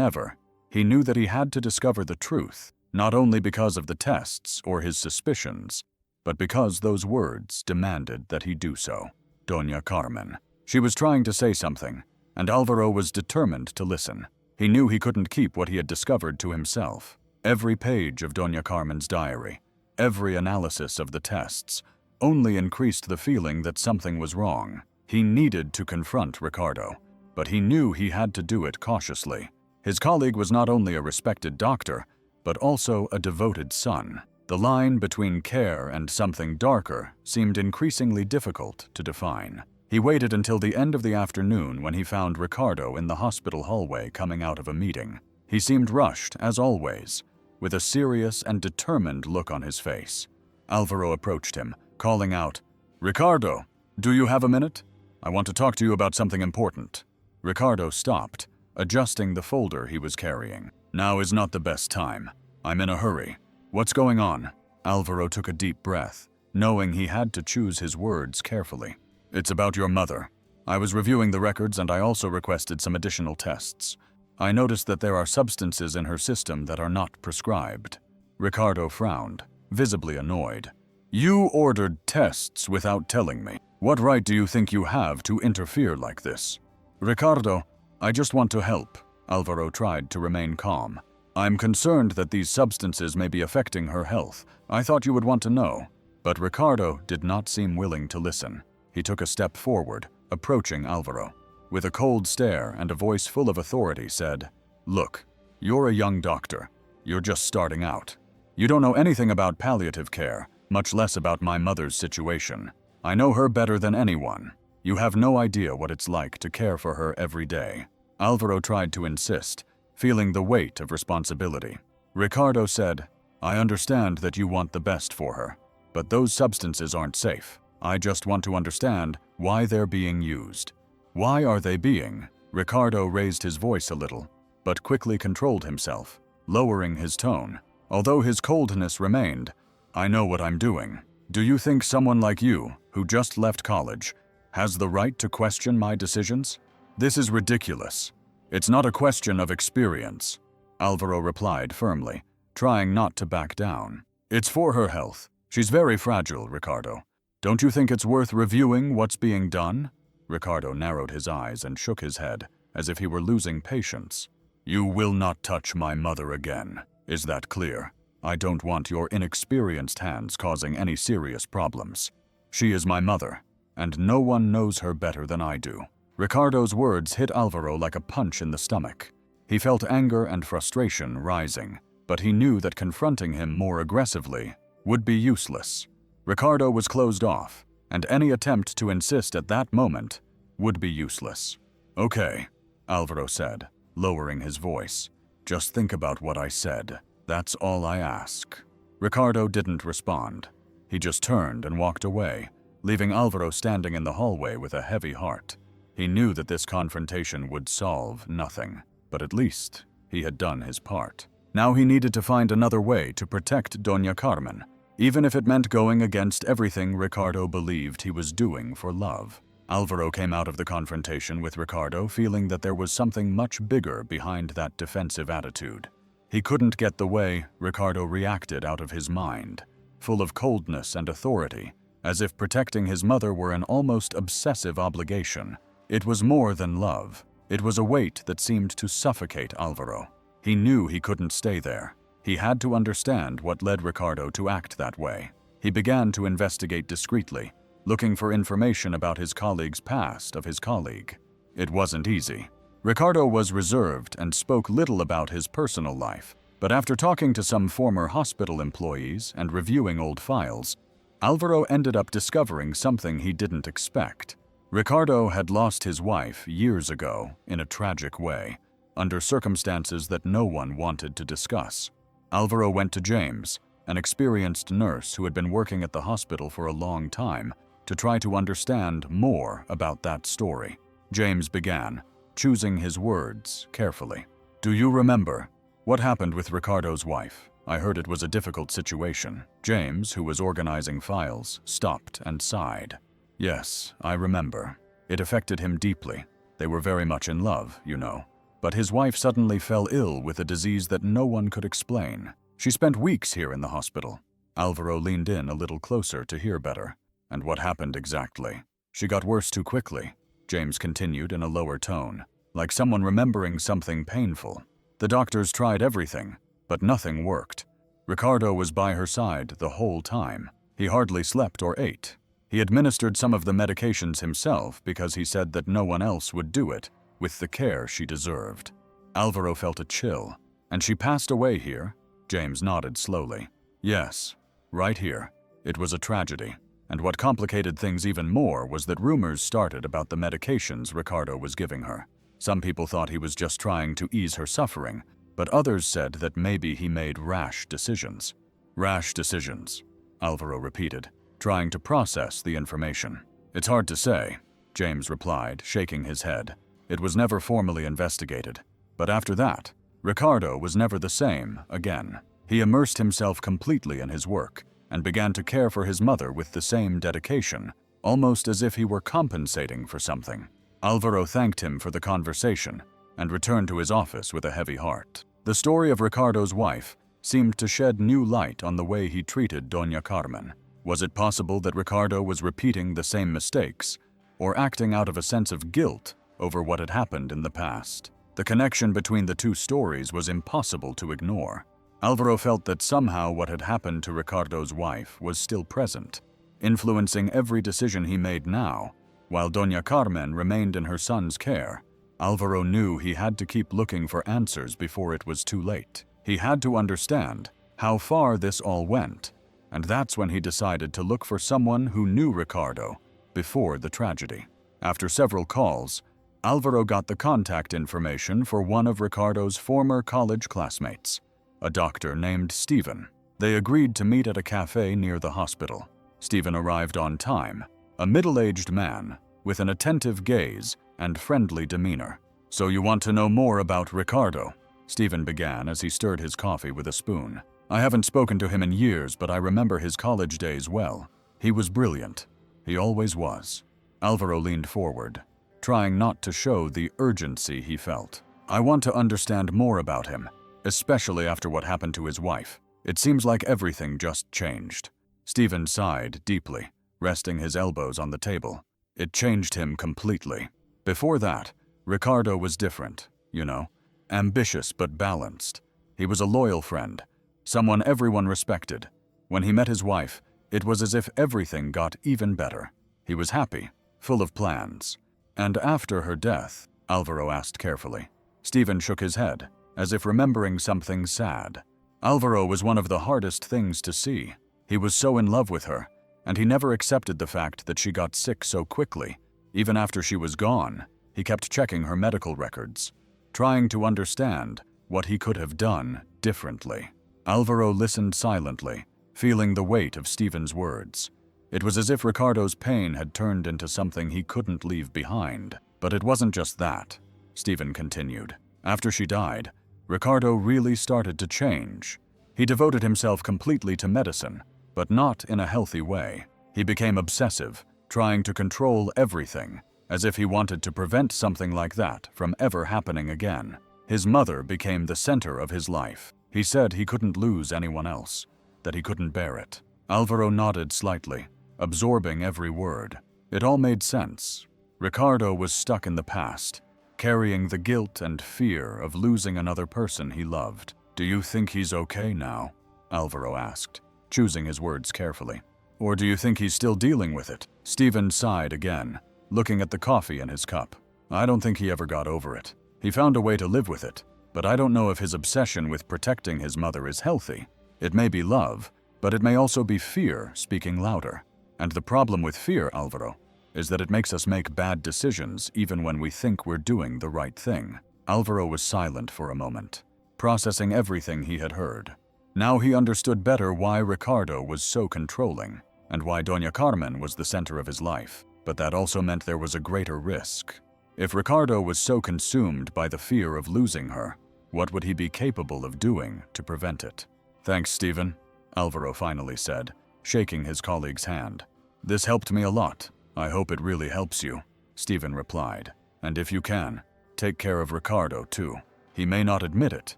Speaker 1: ever, he knew that he had to discover the truth, not only because of the tests or his suspicions, but because those words demanded that he do so. Doña Carmen. She was trying to say something, and Alvaro was determined to listen. He knew he couldn't keep what he had discovered to himself. Every page of Doña Carmen's diary, every analysis of the tests, only increased the feeling that something was wrong. He needed to confront Ricardo, but he knew he had to do it cautiously. His colleague was not only a respected doctor, but also a devoted son. The line between care and something darker seemed increasingly difficult to define. He waited until the end of the afternoon when he found Ricardo in the hospital hallway coming out of a meeting. He seemed rushed, as always, with a serious and determined look on his face. Alvaro approached him, calling out, "Ricardo, do you have a minute? I want to talk to you about something important." Ricardo stopped, adjusting the folder he was carrying. "Now is not the best time. I'm in a hurry. What's going on?" Alvaro took a deep breath, knowing he had to choose his words carefully. "It's about your mother. I was reviewing the records and I also requested some additional tests. I noticed that there are substances in her system that are not prescribed." Ricardo frowned, visibly annoyed. "You ordered tests without telling me. What right do you think you have to interfere like this?" "Ricardo, I just want to help." Alvaro tried to remain calm. "I'm concerned that these substances may be affecting her health. I thought you would want to know." But Ricardo did not seem willing to listen. He took a step forward, approaching Alvaro. With a cold stare and a voice full of authority said, "Look, you're a young doctor. You're just starting out. You don't know anything about palliative care, much less about my mother's situation. I know her better than anyone. You have no idea what it's like to care for her every day." Alvaro tried to insist, feeling the weight of responsibility. Ricardo said, "I understand that you want the best for her, but those substances aren't safe. I just want to understand why they're being used." "Why are they being?" Ricardo raised his voice a little, but quickly controlled himself, lowering his tone. Although his coldness remained, "I know what I'm doing. Do you think someone like you, who just left college, has the right to question my decisions? This is ridiculous. It's not a question of experience," Alvaro replied firmly, trying not to back down. "It's for her health. She's very fragile, Ricardo. Don't you think it's worth reviewing what's being done?" Ricardo narrowed his eyes and shook his head, as if he were losing patience. "You will not touch my mother again. Is that clear? I don't want your inexperienced hands causing any serious problems. She is my mother, and no one knows her better than I do." Ricardo's words hit Alvaro like a punch in the stomach. He felt anger and frustration rising, but he knew that confronting him more aggressively would be useless. Ricardo was closed off, and any attempt to insist at that moment would be useless. "Okay," Alvaro said, lowering his voice. "Just think about what I said. That's all I ask." Ricardo didn't respond. He just turned and walked away, leaving Alvaro standing in the hallway with a heavy heart. He knew that this confrontation would solve nothing, but at least he had done his part. Now he needed to find another way to protect Doña Carmen, even if it meant going against everything Ricardo believed he was doing for love. Alvaro came out of the confrontation with Ricardo feeling that there was something much bigger behind that defensive attitude. He couldn't get the way Ricardo reacted out of his mind, full of coldness and authority, as if protecting his mother were an almost obsessive obligation. It was more than love. It was a weight that seemed to suffocate Alvaro. He knew he couldn't stay there. He had to understand what led Ricardo to act that way. He began to investigate discreetly, looking for information about his colleague's past of his colleague. It wasn't easy. Ricardo was reserved and spoke little about his personal life, but after talking to some former hospital employees and reviewing old files, Alvaro ended up discovering something he didn't expect. Ricardo had lost his wife years ago in a tragic way, under circumstances that no one wanted to discuss. Alvaro went to James, an experienced nurse who had been working at the hospital for a long time, to try to understand more about that story. James began, choosing his words carefully. "Do you remember what happened with Ricardo's wife? I heard it was a difficult situation." James, who was organizing files, stopped and sighed. "Yes, I remember. It affected him deeply. They were very much in love, you know. But his wife suddenly fell ill with a disease that no one could explain. She spent weeks here in the hospital." Alvaro leaned in a little closer to hear better. "And what happened exactly?" "She got worse too quickly," James continued in a lower tone, like someone remembering something painful. "The doctors tried everything, but nothing worked. Ricardo was by her side the whole time. He hardly slept or ate. He administered some of the medications himself because he said that no one else would do it with the care she deserved." Alvaro felt a chill. "And she passed away here?" James nodded slowly. "Yes, right here. It was a tragedy. And what complicated things even more was that rumors started about the medications Ricardo was giving her. Some people thought he was just trying to ease her suffering, but others said that maybe he made rash decisions." "Rash decisions," Alvaro repeated, trying to process the information. "It's hard to say," James replied, shaking his head. "It was never formally investigated. But after that, Ricardo was never the same again. He immersed himself completely in his work and began to care for his mother with the same dedication, almost as if he were compensating for something." Alvaro thanked him for the conversation and returned to his office with a heavy heart. The story of Ricardo's wife seemed to shed new light on the way he treated Doña Carmen. Was it possible that Ricardo was repeating the same mistakes, or acting out of a sense of guilt over what had happened in the past? The connection between the two stories was impossible to ignore. Alvaro felt that somehow what had happened to Ricardo's wife was still present, influencing every decision he made now. While Doña Carmen remained in her son's care, Alvaro knew he had to keep looking for answers before it was too late. He had to understand how far this all went, and that's when he decided to look for someone who knew Ricardo before the tragedy. After several calls, Alvaro got the contact information for one of Ricardo's former college classmates, a doctor named Stephen. They agreed to meet at a cafe near the hospital. Stephen arrived on time, a middle-aged man with an attentive gaze and friendly demeanor. "So you want to know more about Ricardo?" Stephen began as he stirred his coffee with a spoon. "I haven't spoken to him in years, but I remember his college days well. He was brilliant. He always was." Alvaro leaned forward, trying not to show the urgency he felt. "I want to understand more about him, especially after what happened to his wife. It seems like everything just changed." Stephen sighed deeply, resting his elbows on the table. "It changed him completely. Before that, Ricardo was different, you know, ambitious but balanced. He was a loyal friend, someone everyone respected. When he met his wife, it was as if everything got even better. He was happy, full of plans." "And after her death?" Alvaro asked carefully. Stephen shook his head, as if remembering something sad. "Alvaro was one of the hardest things to see. He was so in love with her, and he never accepted the fact that she got sick so quickly. Even after she was gone, he kept checking her medical records, trying to understand what he could have done differently." Alvaro listened silently, feeling the weight of Stephen's words. It was as if Ricardo's pain had turned into something he couldn't leave behind. "But it wasn't just that," Stephen continued. "After she died, Ricardo really started to change. He devoted himself completely to medicine, but not in a healthy way. He became obsessive, trying to control everything, as if he wanted to prevent something like that from ever happening again. His mother became the center of his life. He said he couldn't lose anyone else, that he couldn't bear it." Alvaro nodded slightly, absorbing every word. It all made sense. Ricardo was stuck in the past, carrying the guilt and fear of losing another person he loved. "Do you think he's okay now?" Alvaro asked, choosing his words carefully. "Or do you think he's still dealing with it?" Stephen sighed again, looking at the coffee in his cup. "I don't think he ever got over it. He found a way to live with it, but I don't know if his obsession with protecting his mother is healthy. It may be love, but it may also be fear speaking louder. And the problem with fear, Alvaro, is that it makes us make bad decisions even when we think we're doing the right thing." Alvaro was silent for a moment, processing everything he had heard. Now he understood better why Ricardo was so controlling, and why Doña Carmen was the center of his life, but that also meant there was a greater risk. If Ricardo was so consumed by the fear of losing her, what would he be capable of doing to prevent it? "Thanks, Stephen," Alvaro finally said, shaking his colleague's hand. "This helped me a lot. I hope it really helps you," Stephen replied. "And if you can, take care of Ricardo too. He may not admit it,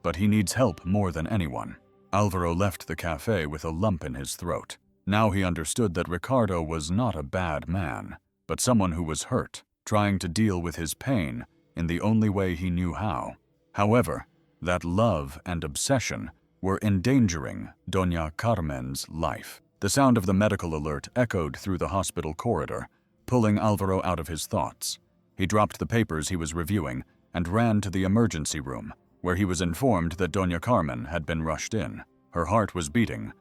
Speaker 1: but he needs help more than anyone." Alvaro left the cafe with a lump in his throat. Now he understood that Ricardo was not a bad man, but someone who was hurt, trying to deal with his pain in the only way he knew how. However, that love and obsession were endangering Doña Carmen's life. The sound of the medical alert echoed through the hospital corridor, pulling Alvaro out of his thoughts. He dropped the papers he was reviewing and ran to the emergency room, where he was informed that Doña Carmen had been rushed in. Her heart was beating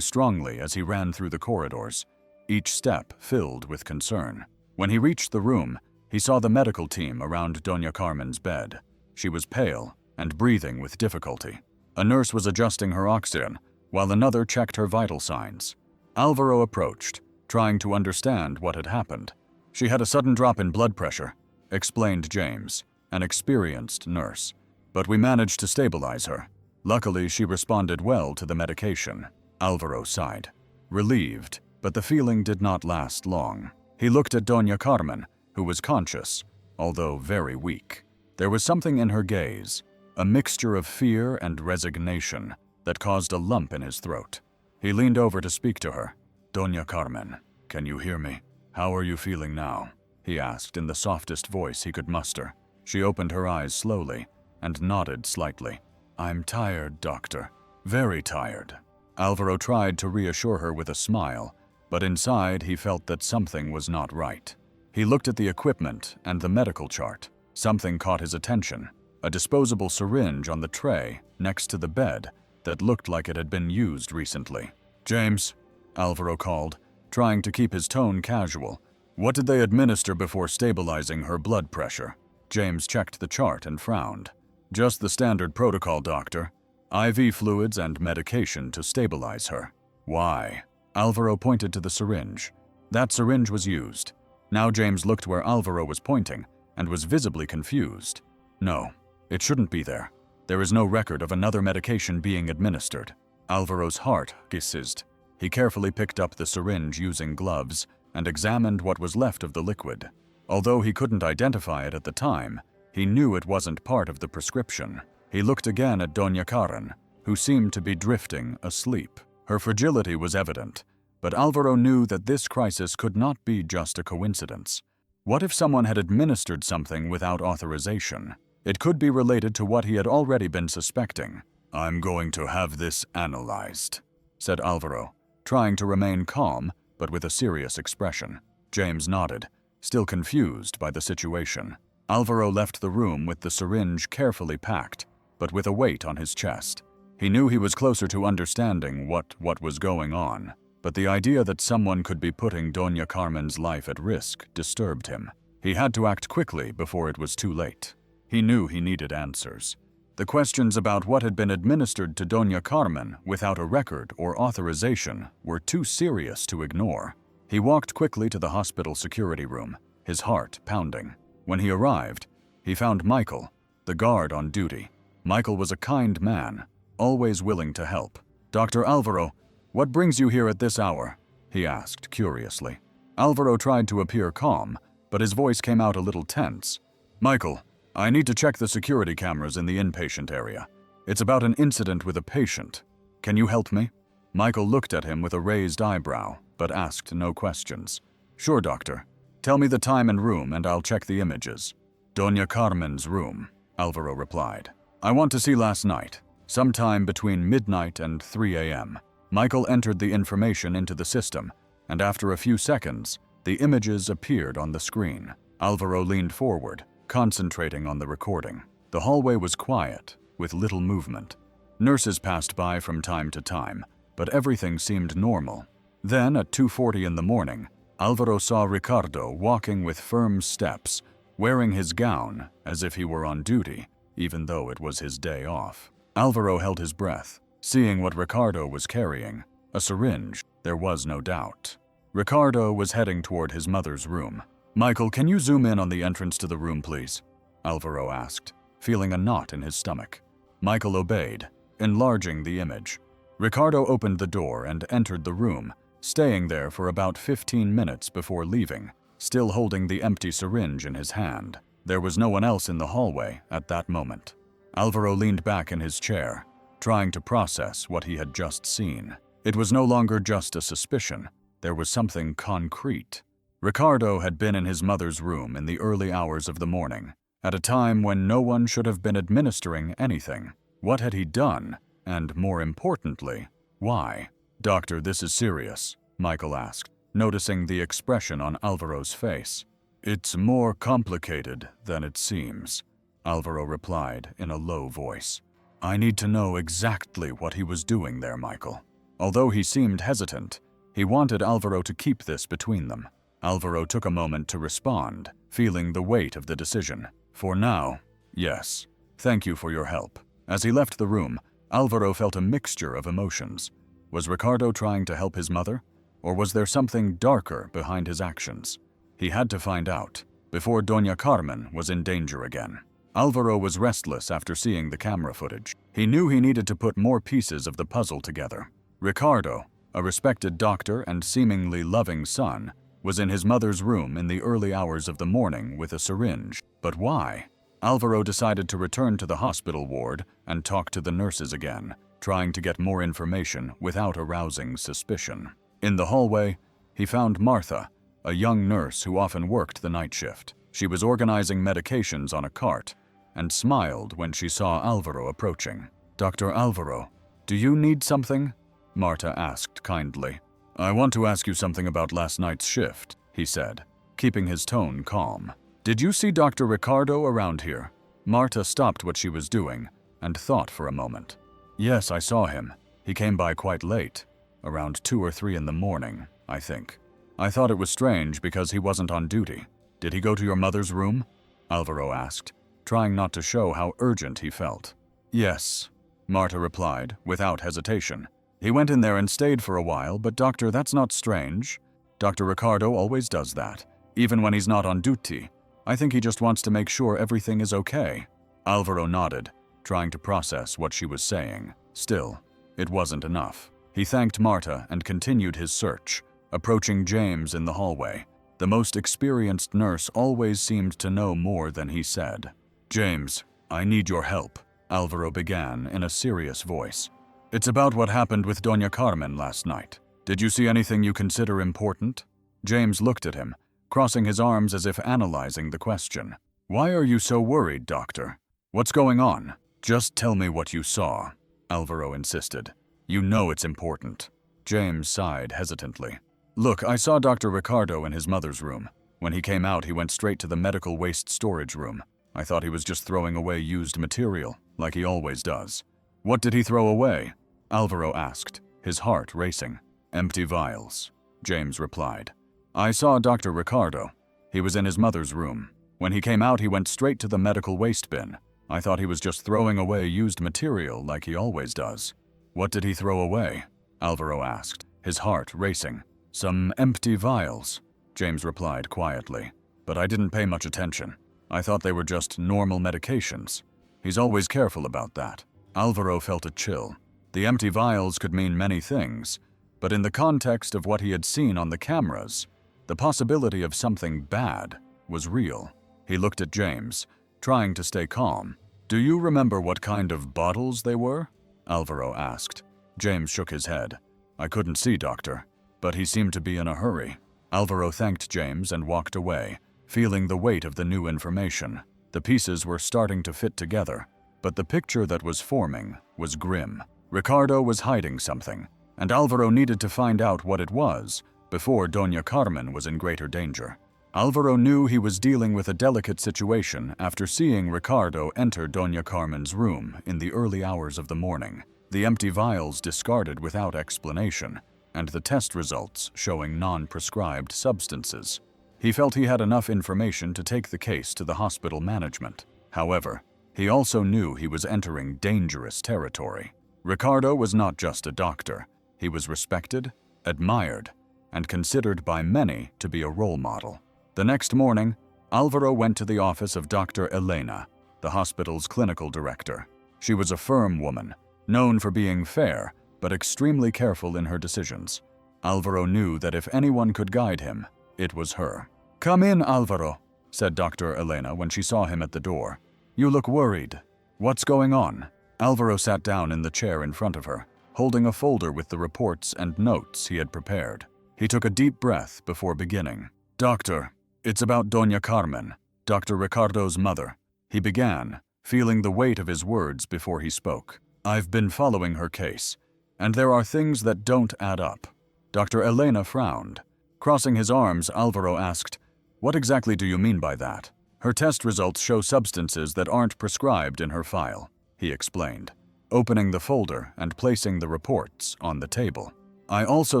Speaker 1: strongly as he ran through the corridors, each step filled with concern. When he reached the room, he saw the medical team around Doña Carmen's bed. She was pale and breathing with difficulty. A nurse was adjusting her oxygen, while another checked her vital signs. Alvaro approached, trying to understand what had happened. "She had a sudden drop in blood pressure," explained James, an experienced nurse. "But we managed to stabilize her. Luckily, she responded well to the medication." Alvaro sighed, relieved, but the feeling did not last long. He looked at Doña Carmen, who was conscious, although very weak. There was something in her gaze, a mixture of fear and resignation, that caused a lump in his throat. He leaned over to speak to her. "Doña Carmen, can you hear me? How are you feeling now?" he asked in the softest voice he could muster. She opened her eyes slowly and nodded slightly. "I'm tired, doctor. Very tired." Alvaro tried to reassure her with a smile, but inside he felt that something was not right. He looked at the equipment and the medical chart. Something caught his attention, a disposable syringe on the tray next to the bed that looked like it had been used recently. "James," Alvaro called, trying to keep his tone casual. "What did they administer before stabilizing her blood pressure?" James checked the chart and frowned. "Just the standard protocol, doctor. IV fluids and medication to stabilize her." "Why?" Alvaro pointed to the syringe. That syringe was used. Now James looked where Alvaro was pointing and was visibly confused. "No, it shouldn't be there. There is no record of another medication being administered." Alvaro's heart hissed. He carefully picked up the syringe using gloves and examined what was left of the liquid. Although he couldn't identify it at the time, he knew it wasn't part of the prescription. He looked again at Doña Carmen, who seemed to be drifting asleep. Her fragility was evident, but Alvaro knew that this crisis could not be just a coincidence. What if someone had administered something without authorization? It could be related to what he had already been suspecting. "I'm going to have this analyzed," said Alvaro, trying to remain calm but with a serious expression. James nodded, still confused by the situation. Alvaro left the room with the syringe carefully packed, but with a weight on his chest. He knew he was closer to understanding what was going on, but the idea that someone could be putting Doña Carmen's life at risk disturbed him. He had to act quickly before it was too late. He knew he needed answers. The questions about what had been administered to Doña Carmen without a record or authorization were too serious to ignore. He walked quickly to the hospital security room, his heart pounding. When he arrived, he found Michael, the guard on duty. Michael was a kind man, always willing to help. "Dr. Alvaro, what brings you here at this hour?" he asked curiously. Alvaro tried to appear calm, but his voice came out a little tense. "Michael, I need to check the security cameras in the inpatient area. It's about an incident with a patient. Can you help me?" Michael looked at him with a raised eyebrow, but asked no questions. "Sure, doctor. Tell me the time and room and I'll check the images." "Doña Carmen's room," Alvaro replied. "I want to see last night, sometime between midnight and 3 a.m. Michael entered the information into the system, and after a few seconds, the images appeared on the screen. Alvaro leaned forward, concentrating on the recording. The hallway was quiet, with little movement. Nurses passed by from time to time, but everything seemed normal. Then, at 2:40 in the morning, Alvaro saw Ricardo walking with firm steps, wearing his gown as if he were on duty, even though it was his day off. Alvaro held his breath, seeing what Ricardo was carrying. A syringe, there was no doubt. Ricardo was heading toward his mother's room. "Michael, can you zoom in on the entrance to the room, please?" Alvaro asked, feeling a knot in his stomach. Michael obeyed, enlarging the image. Ricardo opened the door and entered the room, staying there for about 15 minutes before leaving, still holding the empty syringe in his hand. There was no one else in the hallway at that moment. Alvaro leaned back in his chair, trying to process what he had just seen. It was no longer just a suspicion. There was something concrete. Ricardo had been in his mother's room in the early hours of the morning, at a time when no one should have been administering anything. What had he done? And more importantly, why? "Doctor, this is serious," Michael asked, noticing the expression on Alvaro's face. "It's more complicated than it seems," Alvaro replied in a low voice. "I need to know exactly what he was doing there, Michael." Although he seemed hesitant, he wanted Alvaro to keep this between them. Alvaro took a moment to respond, feeling the weight of the decision. "For now, yes. Thank you for your help." As he left the room, Alvaro felt a mixture of emotions. Was Ricardo trying to help his mother? Or was there something darker behind his actions? He had to find out, before Doña Carmen was in danger again. Alvaro was restless after seeing the camera footage. He knew he needed to put more pieces of the puzzle together. Ricardo, a respected doctor and seemingly loving son, was in his mother's room in the early hours of the morning with a syringe. But why? Alvaro decided to return to the hospital ward and talk to the nurses again, trying to get more information without arousing suspicion. In the hallway, he found Martha, a young nurse who often worked the night shift. She was organizing medications on a cart and smiled when she saw Alvaro approaching. "Dr. Alvaro, do you need something?" Marta asked kindly. "I want to ask you something about last night's shift," he said, keeping his tone calm. "Did you see Dr. Ricardo around here?" Marta stopped what she was doing and thought for a moment. "Yes, I saw him. He came by quite late, around 2 or 3 in the morning, I think. I thought it was strange because he wasn't on duty. Did he go to your mother's room?" Alvaro asked, trying not to show how urgent he felt. "Yes," Marta replied, without hesitation. "He went in there and stayed for a while, but doctor, that's not strange. Dr. Ricardo always does that, even when he's not on duty. I think he just wants to make sure everything is okay." Alvaro nodded, trying to process what she was saying. Still, it wasn't enough. He thanked Marta and continued his search, approaching James in the hallway. The most experienced nurse always seemed to know more than he said. "James, I need your help," Alvaro began in a serious voice. "It's about what happened with Doña Carmen last night. Did you see anything you consider important?" James looked at him, crossing his arms as if analyzing the question. "Why are you so worried, doctor? What's going on?" "Just tell me what you saw," Alvaro insisted. "You know it's important." James sighed hesitantly. "Look, I saw Dr. Ricardo in his mother's room. When he came out, he went straight to the medical waste storage room. I thought he was just throwing away used material, like he always does." "What did he throw away?" Alvaro asked, his heart racing. "Empty vials," James replied. "I saw Dr. Ricardo. He was in his mother's room. When he came out, he went straight to the medical waste bin. I thought he was just throwing away used material like he always does." "What did he throw away?" Alvaro asked, his heart racing. "Some empty vials," James replied quietly. "But I didn't pay much attention. I thought they were just normal medications. He's always careful about that." Alvaro felt a chill. The empty vials could mean many things, but in the context of what he had seen on the cameras, the possibility of something bad was real. He looked at James, trying to stay calm. "Do you remember what kind of bottles they were?" Alvaro asked. James shook his head. "I couldn't see, doctor, but he seemed to be in a hurry." Alvaro thanked James and walked away, feeling the weight of the new information. The pieces were starting to fit together, but the picture that was forming was grim. Ricardo was hiding something, and Alvaro needed to find out what it was before Doña Carmen was in greater danger. Alvaro knew he was dealing with a delicate situation after seeing Ricardo enter Doña Carmen's room in the early hours of the morning, the empty vials discarded without explanation, and the test results showing non-prescribed substances. He felt he had enough information to take the case to the hospital management. However, he also knew he was entering dangerous territory. Ricardo was not just a doctor. He was respected, admired, and considered by many to be a role model. The next morning, Alvaro went to the office of Dr. Elena, the hospital's clinical director. She was a firm woman, known for being fair, but extremely careful in her decisions. Alvaro knew that if anyone could guide him, it was her. "Come in, Alvaro," said Dr. Elena when she saw him at the door. "You look worried. What's going on?" Alvaro sat down in the chair in front of her, holding a folder with the reports and notes he had prepared. He took a deep breath before beginning. "Doctor, it's about Doña Carmen, Dr. Ricardo's mother," he began, feeling the weight of his words before he spoke. "I've been following her case, and there are things that don't add up." Dr. Elena frowned. Crossing his arms, Alvaro asked, "What exactly do you mean by that?" "Her test results show substances that aren't prescribed in her file," he explained, opening the folder and placing the reports on the table. "I also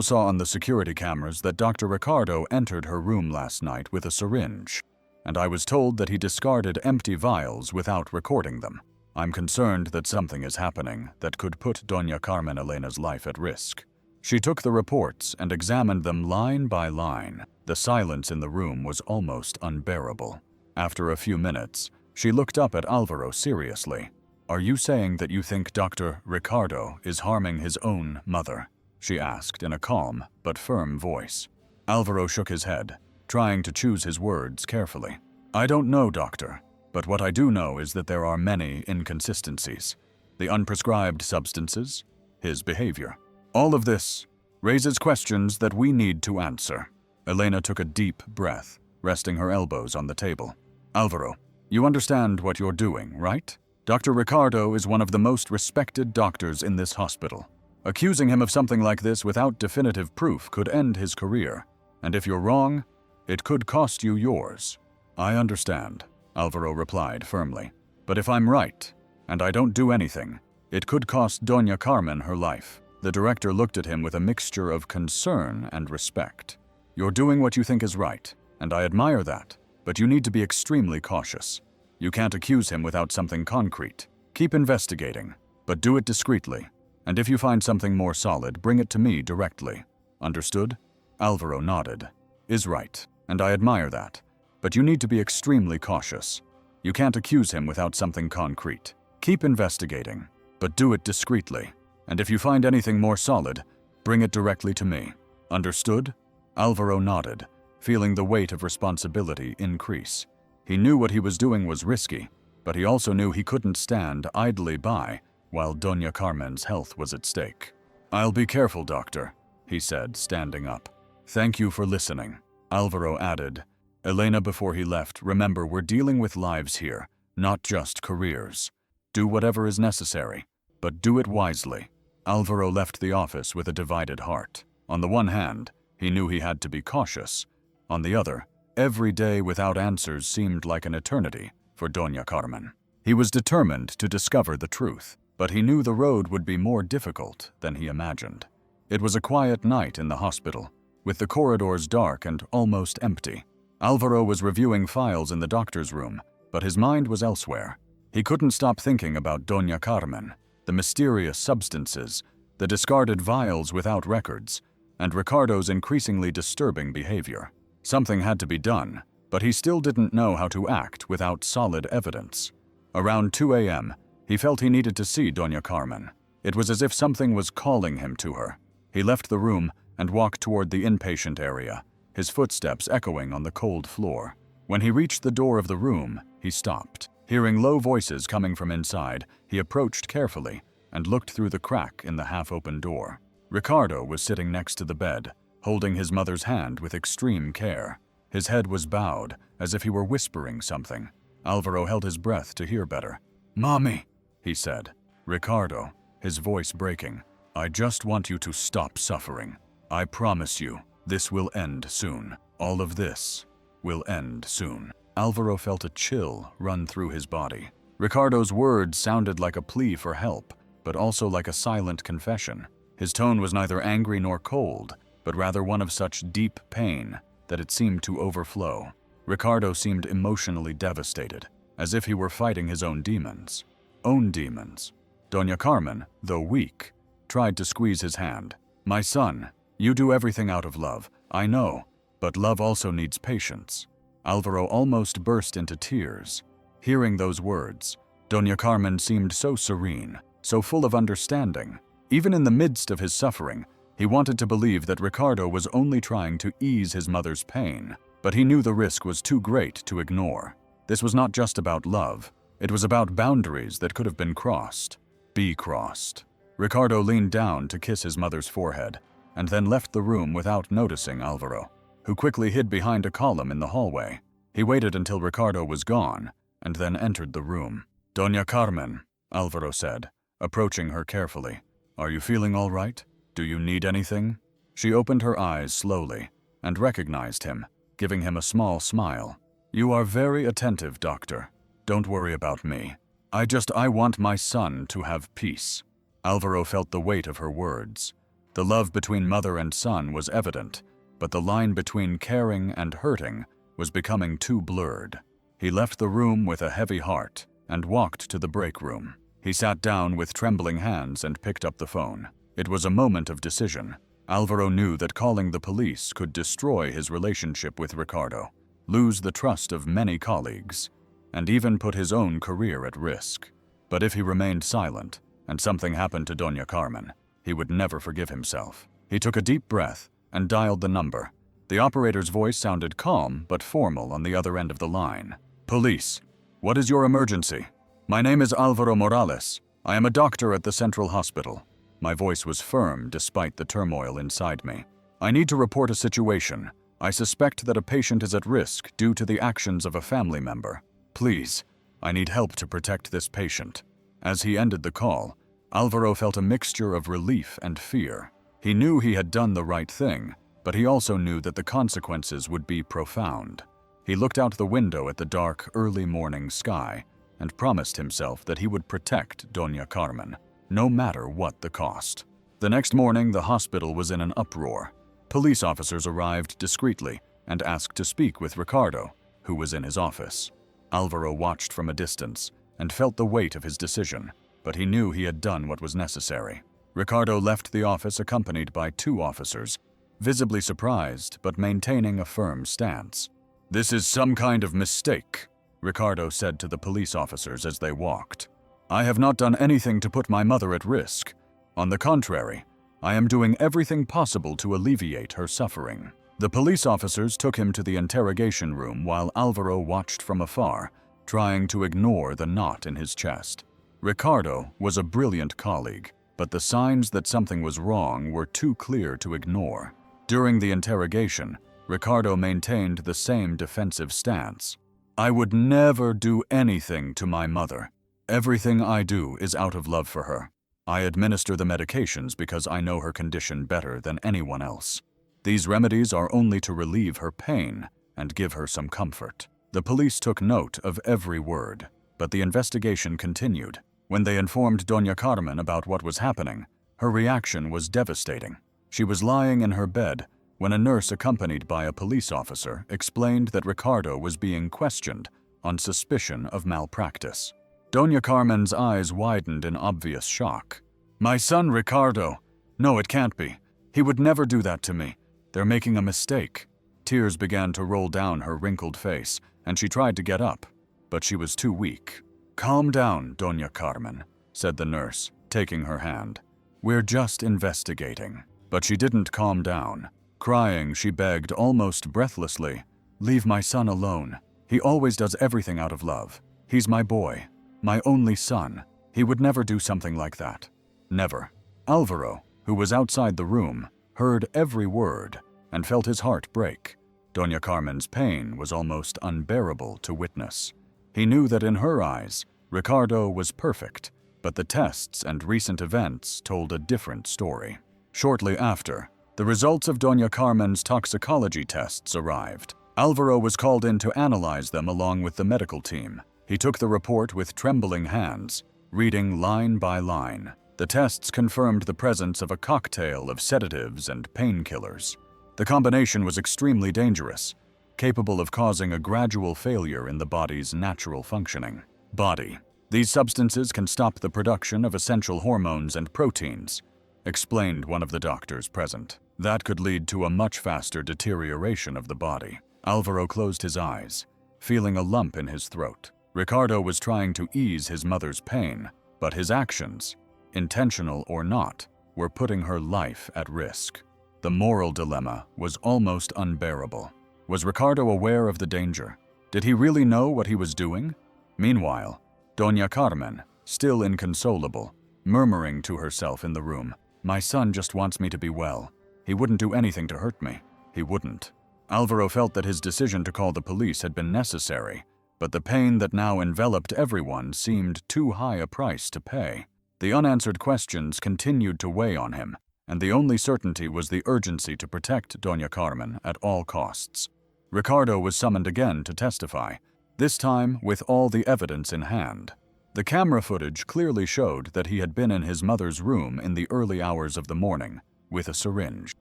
Speaker 1: saw on the security cameras that Dr. Ricardo entered her room last night with a syringe, and I was told that he discarded empty vials without recording them. I'm concerned that something is happening that could put Doña Carmen Elena's life at risk." She took the reports and examined them line by line. The silence in the room was almost unbearable. After a few minutes, she looked up at Alvaro seriously. "Are you saying that you think Dr. Ricardo is harming his own mother?" she asked in a calm but firm voice. Alvaro shook his head, trying to choose his words carefully. "I don't know, doctor, but what I do know is that there are many inconsistencies. The unprescribed substances, his behavior. All of this raises questions that we need to answer." Elena took a deep breath, resting her elbows on the table. "Alvaro, you understand what you're doing, right? Dr. Ricardo is one of the most respected doctors in this hospital. Accusing him of something like this without definitive proof could end his career. And if you're wrong, it could cost you yours." "I understand," Alvaro replied firmly. "But if I'm right, and I don't do anything, it could cost Doña Carmen her life." The director looked at him with a mixture of concern and respect. "You're doing what you think is right, and I admire that, but you need to be extremely cautious. You can't accuse him without something concrete. Keep investigating, but do it discreetly, and if you find something more solid, bring it to me directly. Understood?" Alvaro nodded. "Is right, and I admire that, but you need to be extremely cautious. You can't accuse him without something concrete. Keep investigating, but do it discreetly. And if you find anything more solid, bring it directly to me. Understood?" Alvaro nodded, feeling the weight of responsibility increase. He knew what he was doing was risky, but he also knew he couldn't stand idly by while Doña Carmen's health was at stake. "I'll be careful, doctor," he said, standing up. "Thank you for listening." Alvaro added, "Elena, before he left, remember we're dealing with lives here, not just careers. Do whatever is necessary, but do it wisely." Alvaro left the office with a divided heart. On the one hand, he knew he had to be cautious. On the other, every day without answers seemed like an eternity for Doña Carmen. He was determined to discover the truth, but he knew the road would be more difficult than he imagined. It was a quiet night in the hospital, with the corridors dark and almost empty. Alvaro was reviewing files in the doctor's room, but his mind was elsewhere. He couldn't stop thinking about Doña Carmen, the mysterious substances, the discarded vials without records, and Ricardo's increasingly disturbing behavior. Something had to be done, but he still didn't know how to act without solid evidence. Around 2 a.m., he felt he needed to see Doña Carmen. It was as if something was calling him to her. He left the room and walked toward the inpatient area, his footsteps echoing on the cold floor. When he reached the door of the room, he stopped. Hearing low voices coming from inside, he approached carefully and looked through the crack in the half-open door. Ricardo was sitting next to the bed, holding his mother's hand with extreme care. His head was bowed, as if he were whispering something. Alvaro held his breath to hear better. "Mommy," he said. "Ricardo," his voice breaking, "I just want you to stop suffering. I promise you, this will end soon. All of this will end soon." Alvaro felt a chill run through his body. Ricardo's words sounded like a plea for help, but also like a silent confession. His tone was neither angry nor cold, but rather one of such deep pain that it seemed to overflow. Ricardo seemed emotionally devastated, as if he were fighting his own demons. Doña Carmen, though weak, tried to squeeze his hand. "My son, you do everything out of love, I know, but love also needs patience." Alvaro almost burst into tears. Hearing those words, Doña Carmen seemed so serene, so full of understanding. Even in the midst of his suffering, he wanted to believe that Ricardo was only trying to ease his mother's pain, but he knew the risk was too great to ignore. This was not just about love, it was about boundaries that could have been crossed. Be crossed. Ricardo leaned down to kiss his mother's forehead, and then left the room without noticing Alvaro, who quickly hid behind a column in the hallway. He waited until Ricardo was gone, and then entered the room. "Doña Carmen," Alvaro said, approaching her carefully. "Are you feeling all right? Do you need anything?" She opened her eyes slowly, and recognized him, giving him a small smile. "You are very attentive, doctor. Don't worry about me. I want my son to have peace." Alvaro felt the weight of her words. The love between mother and son was evident, but the line between caring and hurting was becoming too blurred. He left the room with a heavy heart and walked to the break room. He sat down with trembling hands and picked up the phone. It was a moment of decision. Alvaro knew that calling the police could destroy his relationship with Ricardo, lose the trust of many colleagues, and even put his own career at risk. But if he remained silent, and something happened to Doña Carmen, he would never forgive himself. He took a deep breath and dialed the number. The operator's voice sounded calm but formal on the other end of the line. "Police, what is your emergency?" "My name is Alvaro Morales. I am a doctor at the Central Hospital." My voice was firm despite the turmoil inside me. "I need to report a situation. I suspect that a patient is at risk due to the actions of a family member. Please, I need help to protect this patient." As he ended the call, Alvaro felt a mixture of relief and fear. He knew he had done the right thing, but he also knew that the consequences would be profound. He looked out the window at the dark, early morning sky and promised himself that he would protect Doña Carmen, no matter what the cost. The next morning, the hospital was in an uproar. Police officers arrived discreetly and asked to speak with Ricardo, who was in his office. Alvaro watched from a distance and felt the weight of his decision, but he knew he had done what was necessary. Ricardo left the office accompanied by 2 officers, visibly surprised but maintaining a firm stance. "This is some kind of mistake," Ricardo said to the police officers as they walked. "I have not done anything to put my mother at risk. On the contrary, I am doing everything possible to alleviate her suffering." The police officers took him to the interrogation room while Alvaro watched from afar, trying to ignore the knot in his chest. Ricardo was a brilliant colleague, but the signs that something was wrong were too clear to ignore. During the interrogation, Ricardo maintained the same defensive stance. "I would never do anything to my mother. Everything I do is out of love for her. I administer the medications because I know her condition better than anyone else. These remedies are only to relieve her pain and give her some comfort." The police took note of every word, but the investigation continued. When they informed Doña Carmen about what was happening, her reaction was devastating. She was lying in her bed when a nurse accompanied by a police officer explained that Ricardo was being questioned on suspicion of malpractice. Doña Carmen's eyes widened in obvious shock. "My son Ricardo! No, it can't be. He would never do that to me. They're making a mistake." Tears began to roll down her wrinkled face, and she tried to get up, but she was too weak. "Calm down, Doña Carmen," said the nurse, taking her hand. "We're just investigating." But she didn't calm down. Crying, she begged almost breathlessly, "Leave my son alone. He always does everything out of love. He's my boy, my only son. He would never do something like that. Never." Alvaro, who was outside the room, heard every word and felt his heart break. Doña Carmen's pain was almost unbearable to witness. He knew that in her eyes, Ricardo was perfect, but the tests and recent events told a different story. Shortly after, the results of Doña Carmen's toxicology tests arrived. Alvaro was called in to analyze them along with the medical team. He took the report with trembling hands, reading line by line. The tests confirmed the presence of a cocktail of sedatives and painkillers. The combination was extremely dangerous, capable of causing a gradual failure in the body's natural functioning. Body. These substances can stop the production of essential hormones and proteins, explained one of the doctors present. That could lead to a much faster deterioration of the body. Alvaro closed his eyes, feeling a lump in his throat. Ricardo was trying to ease his mother's pain, but his actions, intentional or not, were putting her life at risk. The moral dilemma was almost unbearable. Was Ricardo aware of the danger? Did he really know what he was doing? Meanwhile, Doña Carmen, still inconsolable, murmuring to herself in the room, "My son just wants me to be well. He wouldn't do anything to hurt me. He wouldn't." Alvaro felt that his decision to call the police had been necessary, but the pain that now enveloped everyone seemed too high a price to pay. The unanswered questions continued to weigh on him, and the only certainty was the urgency to protect Doña Carmen at all costs. Ricardo was summoned again to testify, this time with all the evidence in hand. The camera footage clearly showed that he had been in his mother's room in the early hours of the morning, with a syringe.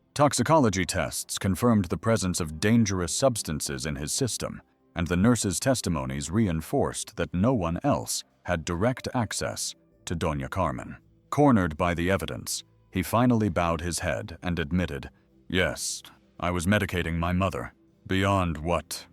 Speaker 1: Toxicology tests confirmed the presence of dangerous substances in his system, and the nurse's testimonies reinforced that no one else had direct access to Doña Carmen. Cornered by the evidence, he finally bowed his head and admitted, "Yes, I was medicating my mother, beyond what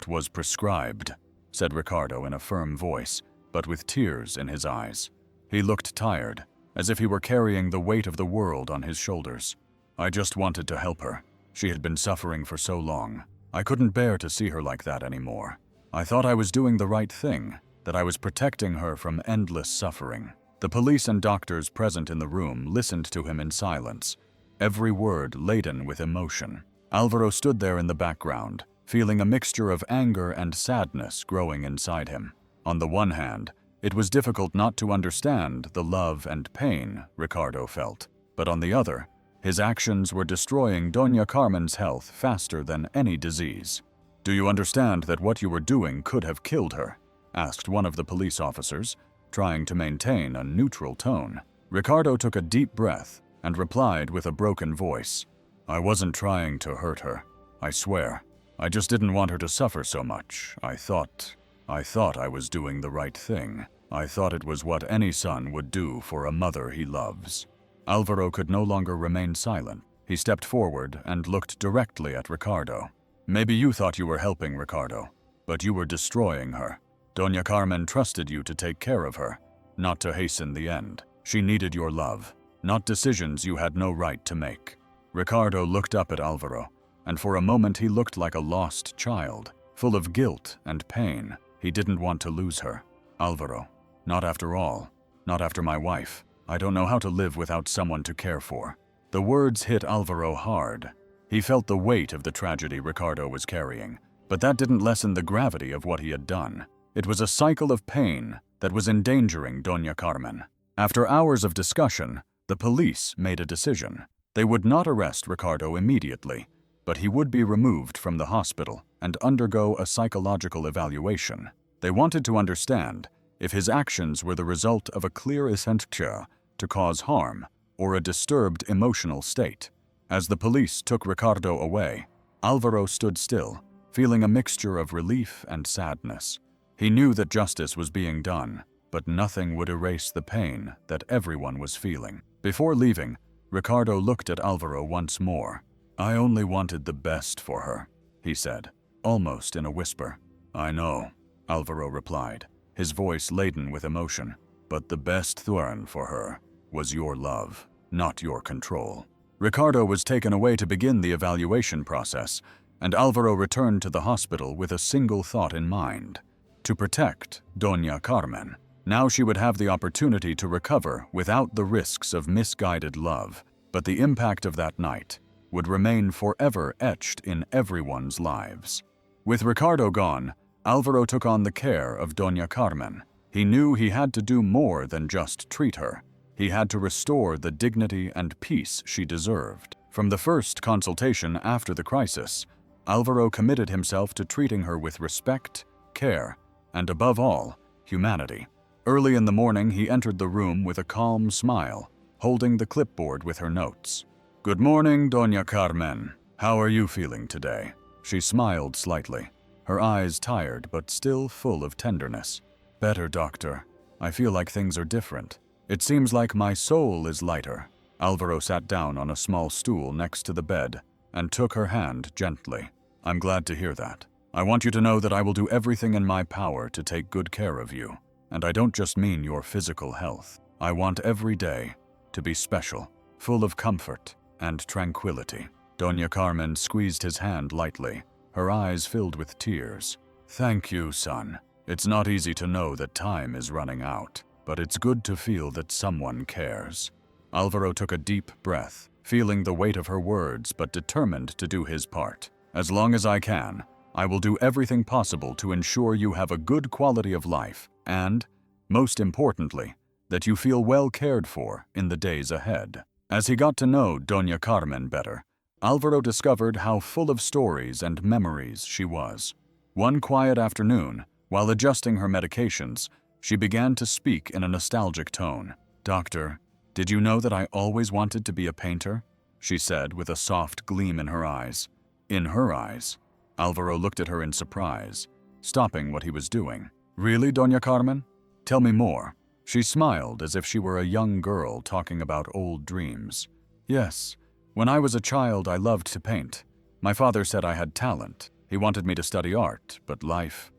Speaker 1: was prescribed," said Ricardo in a firm voice, but with tears in his eyes. He looked tired, as if he were carrying the weight of the world on his shoulders. "I just wanted to help her. She had been suffering for so long. I couldn't bear to see her like that anymore. I thought I was doing the right thing, that I was protecting her from endless suffering." The police and doctors present in the room listened to him in silence, every word laden with emotion. Alvaro stood there in the background, feeling a mixture of anger and sadness growing inside him. On the one hand, it was difficult not to understand the love and pain Ricardo felt, but on the other, his actions were destroying Doña Carmen's health faster than any disease. "Do you understand that what you were doing could have killed her?" asked one of the police officers, trying to maintain a neutral tone. Ricardo took a deep breath and replied with a broken voice, "I wasn't trying to hurt her, I swear. I just didn't want her to suffer so much. I thought I was doing the right thing. I thought it was what any son would do for a mother he loves." Alvaro could no longer remain silent. He stepped forward and looked directly at Ricardo. "Maybe you thought you were helping, Ricardo, but you were destroying her. Doña Carmen trusted you to take care of her, not to hasten the end. She needed your love, not decisions you had no right to make." Ricardo looked up at Alvaro, and for a moment he looked like a lost child, full of guilt and pain. He didn't want to lose her. "Alvaro, not after all. Not after my wife. I don't know how to live without someone to care for." The words hit Alvaro hard. He felt the weight of the tragedy Ricardo was carrying, but that didn't lessen the gravity of what he had done. It was a cycle of pain that was endangering Doña Carmen. After hours of discussion, the police made a decision. They would not arrest Ricardo immediately, but he would be removed from the hospital and undergo a psychological evaluation. They wanted to understand if his actions were the result of a clear intention to cause harm or a disturbed emotional state. As the police took Ricardo away, Alvaro stood still, feeling a mixture of relief and sadness. He knew that justice was being done, but nothing would erase the pain that everyone was feeling. Before leaving, Ricardo looked at Alvaro once more. "I only wanted the best for her," he said, almost in a whisper. "I know," Alvaro replied, his voice laden with emotion, "but the best thorn for her was your love, not your control." Ricardo was taken away to begin the evaluation process, and Alvaro returned to the hospital with a single thought in mind: to protect Doña Carmen. Now she would have the opportunity to recover without the risks of misguided love, but the impact of that night would remain forever etched in everyone's lives. With Ricardo gone, Alvaro took on the care of Doña Carmen. He knew he had to do more than just treat her. He had to restore the dignity and peace she deserved. From the first consultation after the crisis, Alvaro committed himself to treating her with respect, care, and above all, humanity. Early in the morning, he entered the room with a calm smile, holding the clipboard with her notes. "Good morning, Doña Carmen," "How are you feeling today?" She smiled slightly, her eyes tired but still full of tenderness. "Better, doctor. I feel like things are different. It seems like my soul is lighter." Alvaro sat down on a small stool next to the bed and took her hand gently. "I'm glad to hear that. I want you to know that I will do everything in my power to take good care of you. And I don't just mean your physical health. I want every day to be special, full of comfort and tranquility." Doña Carmen squeezed his hand lightly, her eyes filled with tears. "Thank you, son. It's not easy to know that time is running out, but it's good to feel that someone cares." Alvaro took a deep breath, feeling the weight of her words but determined to do his part. "As long as I can, I will do everything possible to ensure you have a good quality of life and, most importantly, that you feel well cared for in the days ahead." As he got to know Doña Carmen better, Alvaro discovered how full of stories and memories she was. One quiet afternoon, while adjusting her medications, she began to speak in a nostalgic tone. "Doctor, did you know that I always wanted to be a painter?" she said with a soft gleam in her eyes. In her eyes, Alvaro looked at her in surprise, stopping what he was doing. "Really, Doña Carmen? Tell me more." She smiled as if she were a young girl talking about old dreams. "Yes, when I was a child I loved to paint. My father said I had talent. He wanted me to study art, but life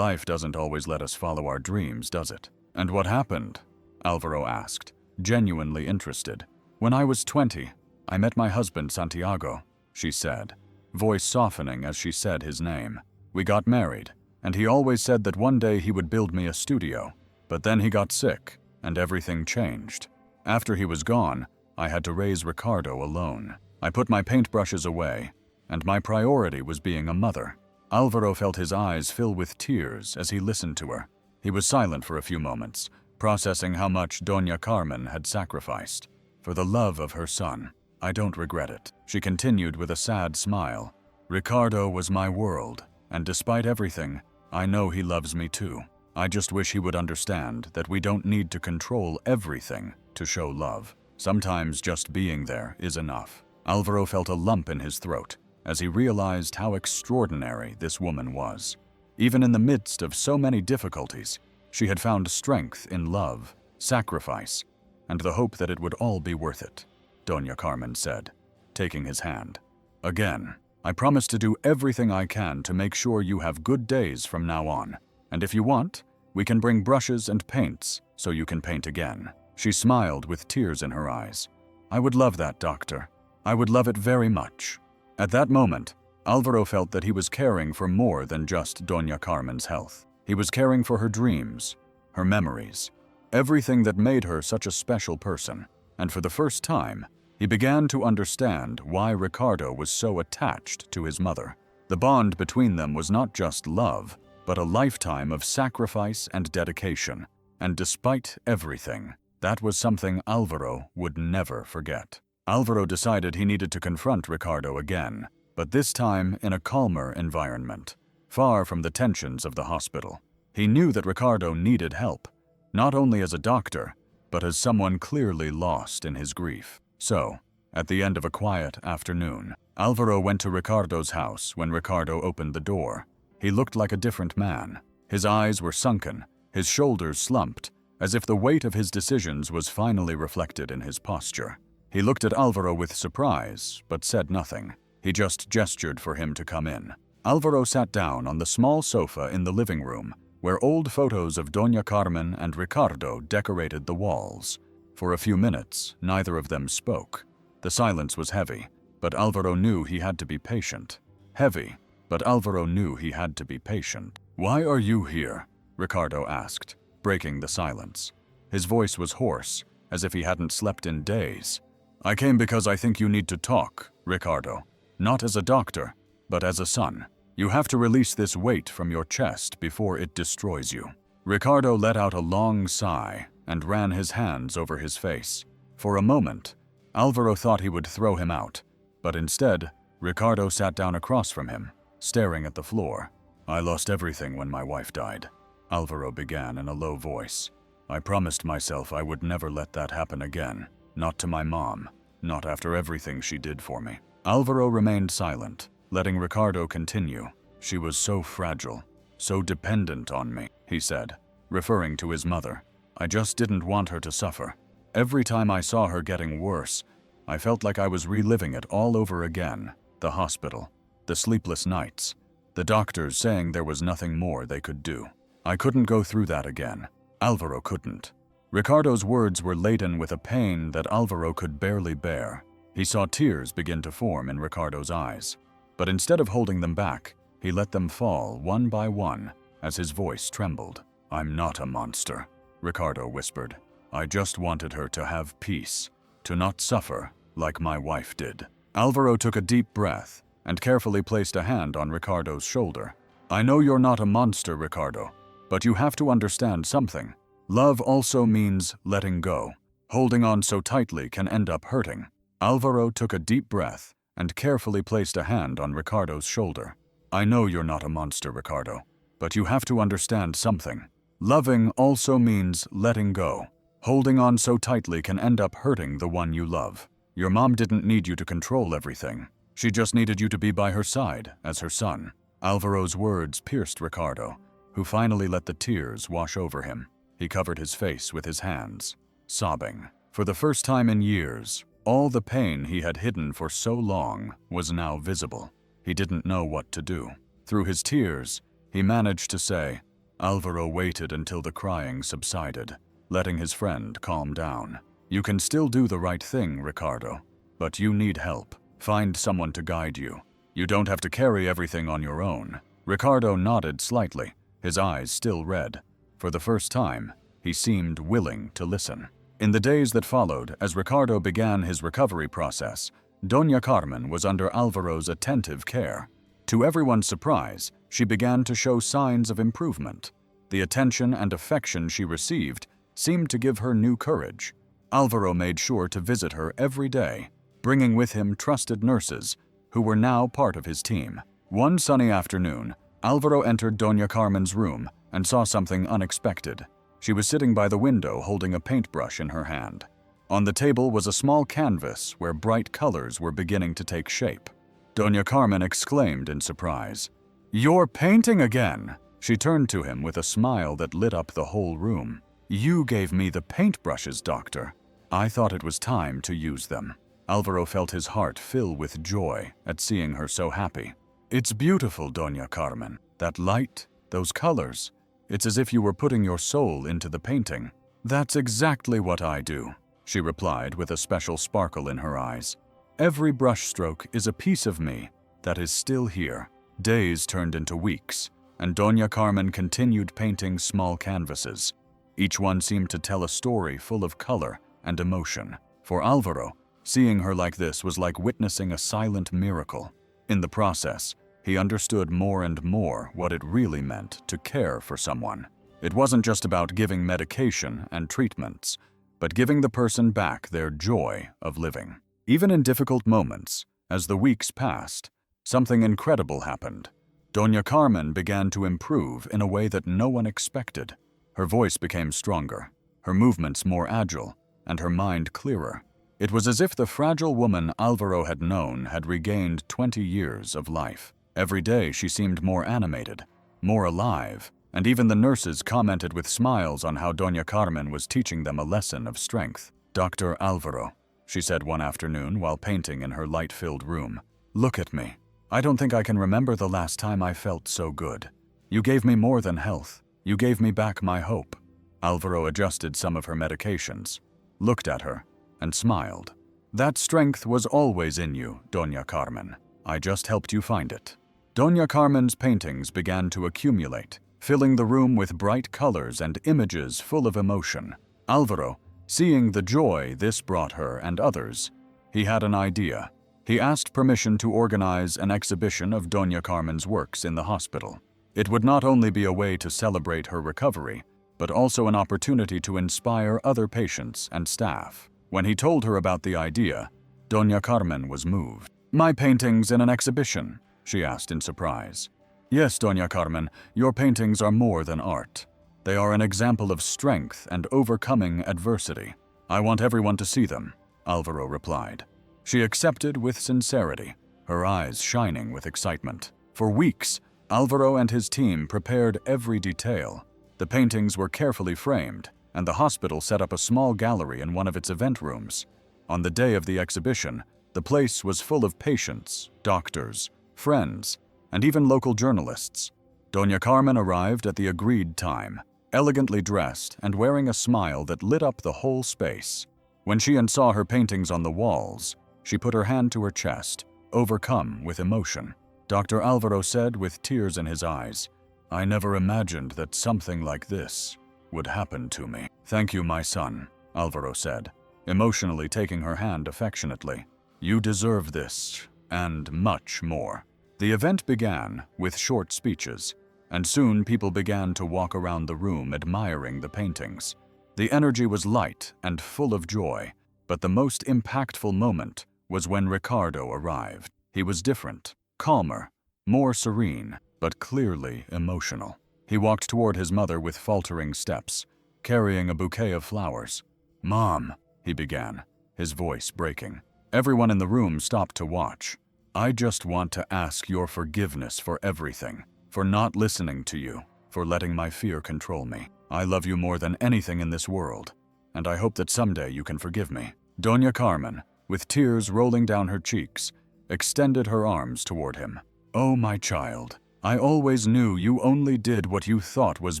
Speaker 1: doesn't always let us follow our dreams, does it?" "And what happened?" Alvaro asked, genuinely interested. "When I was 20, I met my husband Santiago," she said, voice softening as she said his name. "We got married, and he always said that one day he would build me a studio. But then he got sick, and everything changed. After he was gone, I had to raise Ricardo alone. I put my paintbrushes away, and my priority was being a mother." Alvaro felt his eyes fill with tears as he listened to her. He was silent for a few moments, processing how much Doña Carmen had sacrificed. "For the love of her son, I don't regret it," she continued with a sad smile. "Ricardo was my world, and despite everything, I know he loves me too. I just wish he would understand that we don't need to control everything to show love. Sometimes just being there is enough." Alvaro felt a lump in his throat as he realized how extraordinary this woman was. Even in the midst of so many difficulties, she had found strength in love, sacrifice, and the hope that it would all be worth it. Doña Carmen said, taking his hand. "Again, I promise to do everything I can to make sure you have good days from now on. And if you want, we can bring brushes and paints so you can paint again." She smiled with tears in her eyes. "I would love that, doctor. I would love it very much." At that moment, Alvaro felt that he was caring for more than just Doña Carmen's health. He was caring for her dreams, her memories, everything that made her such a special person. And for the first time, he began to understand why Ricardo was so attached to his mother. The bond between them was not just love, but a lifetime of sacrifice and dedication. And despite everything, that was something Alvaro would never forget. Alvaro decided he needed to confront Ricardo again, but this time in a calmer environment, far from the tensions of the hospital. He knew that Ricardo needed help, not only as a doctor, but as someone clearly lost in his grief. So, at the end of a quiet afternoon, Alvaro went to Ricardo's house. When Ricardo opened the door, he looked like a different man. His eyes were sunken, his shoulders slumped, as if the weight of his decisions was finally reflected in his posture. He looked at Alvaro with surprise, but said nothing. He just gestured for him to come in. Alvaro sat down on the small sofa in the living room, where old photos of Doña Carmen and Ricardo decorated the walls. For a few minutes, neither of them spoke. The silence was heavy, but Alvaro knew he had to be patient. Heavy, but Alvaro knew he had to be patient. "Why are you here?" Ricardo asked, breaking the silence. His voice was hoarse, as if he hadn't slept in days. "I came because I think you need to talk, Ricardo. Not as a doctor, but as a son. You have to release this weight from your chest before it destroys you." Ricardo let out a long sigh and ran his hands over his face. For a moment, Alvaro thought he would throw him out, but instead, Ricardo sat down across from him, staring at the floor. "I lost everything when my wife died," Alvaro began in a low voice. "I promised myself I would never let that happen again. Not to my mom, not after everything she did for me. Alvaro remained silent, letting Ricardo continue. "She was so fragile, so dependent on me," he said, referring to his mother. "I just didn't want her to suffer. Every time I saw her getting worse, I felt like I was reliving it all over again. The hospital, the sleepless nights, the doctors saying there was nothing more they could do. I couldn't go through that again. Alvaro couldn't." Ricardo's words were laden with a pain that Alvaro could barely bear. He saw tears begin to form in Ricardo's eyes, but instead of holding them back, he let them fall one by one as his voice trembled. "I'm not a monster," Ricardo whispered. "I just wanted her to have peace, to not suffer like my wife did." Alvaro took a deep breath and carefully placed a hand on Ricardo's shoulder. "I know you're not a monster, Ricardo, but you have to understand something. Love also means letting go. Holding on so tightly can end up hurting." Alvaro took a deep breath and carefully placed a hand on Ricardo's shoulder. "I know you're not a monster, Ricardo, but you have to understand something. Loving also means letting go. Holding on so tightly can end up hurting the one you love. Your mom didn't need you to control everything. She just needed you to be by her side as her son." Alvaro's words pierced Ricardo, who finally let the tears wash over him. He covered his face with his hands, sobbing. For the first time in years, all the pain he had hidden for so long was now visible. He didn't know what to do. Through his tears, he managed to say, Alvaro waited until the crying subsided, letting his friend calm down. "You can still do the right thing, Ricardo, but you need help. Find someone to guide you. You don't have to carry everything on your own." Ricardo nodded slightly, his eyes still red. For the first time, he seemed willing to listen. In the days that followed, as Ricardo began his recovery process, Doña Carmen was under Alvaro's attentive care. To everyone's surprise, she began to show signs of improvement. The attention and affection she received seemed to give her new courage. Alvaro made sure to visit her every day, bringing with him trusted nurses who were now part of his team. One sunny afternoon, Alvaro entered Doña Carmen's room and saw something unexpected. She was sitting by the window holding a paintbrush in her hand. On the table was a small canvas where bright colors were beginning to take shape. Doña Carmen exclaimed in surprise, "You're painting again!" She turned to him with a smile that lit up the whole room. "You gave me the paintbrushes, doctor. I thought it was time to use them." Alvaro felt his heart fill with joy at seeing her so happy. "It's beautiful, Doña Carmen. That light, those colors. It's as if you were putting your soul into the painting." "That's exactly what I do," she replied with a special sparkle in her eyes. "Every brushstroke is a piece of me that is still here." Days turned into weeks, and Doña Carmen continued painting small canvases. Each one seemed to tell a story full of color and emotion. For Alvaro, seeing her like this was like witnessing a silent miracle. In the process, he understood more and more what it really meant to care for someone. It wasn't just about giving medication and treatments, but giving the person back their joy of living. Even in difficult moments, as the weeks passed, something incredible happened. Doña Carmen began to improve in a way that no one expected. Her voice became stronger, her movements more agile, and her mind clearer. It was as if the fragile woman Alvaro had known had regained 20 years of life. Every day she seemed more animated, more alive, and even the nurses commented with smiles on how Doña Carmen was teaching them a lesson of strength. "Dr. Alvaro," she said one afternoon while painting in her light-filled room, "look at me. I don't think I can remember the last time I felt so good. You gave me more than health. You gave me back my hope." Alvaro adjusted some of her medications, looked at her, and smiled. "That strength was always in you, Doña Carmen. I just helped you find it." Doña Carmen's paintings began to accumulate, filling the room with bright colors and images full of emotion. Alvaro, seeing the joy this brought her and others, he had an idea. He asked permission to organize an exhibition of Doña Carmen's works in the hospital. It would not only be a way to celebrate her recovery, but also an opportunity to inspire other patients and staff. When he told her about the idea, Doña Carmen was moved. "My paintings in an exhibition?" she asked in surprise. "Yes, Doña Carmen, your paintings are more than art. They are an example of strength and overcoming adversity. I want everyone to see them," Alvaro replied. She accepted with sincerity, her eyes shining with excitement. For weeks, Alvaro and his team prepared every detail. The paintings were carefully framed, and the hospital set up a small gallery in one of its event rooms. On the day of the exhibition, the place was full of patients, doctors, friends, and even local journalists. Doña Carmen arrived at the agreed time, elegantly dressed and wearing a smile that lit up the whole space. When she saw her paintings on the walls, she put her hand to her chest, overcome with emotion. Dr. Alvaro said with tears in his eyes, "I never imagined that something like this would happen to me." "Thank you, my son," Alvaro said, emotionally taking her hand affectionately. "You deserve this, and much more." The event began with short speeches, and soon people began to walk around the room admiring the paintings. The energy was light and full of joy, but the most impactful moment was when Ricardo arrived. He was different, calmer, more serene, but clearly emotional. He walked toward his mother with faltering steps, carrying a bouquet of flowers. "Mom," he began, his voice breaking. Everyone in the room stopped to watch. "I just want to ask your forgiveness for everything, for not listening to you, for letting my fear control me. I love you more than anything in this world, and I hope that someday you can forgive me." Doña Carmen, with tears rolling down her cheeks, extended her arms toward him. "Oh, my child, I always knew you only did what you thought was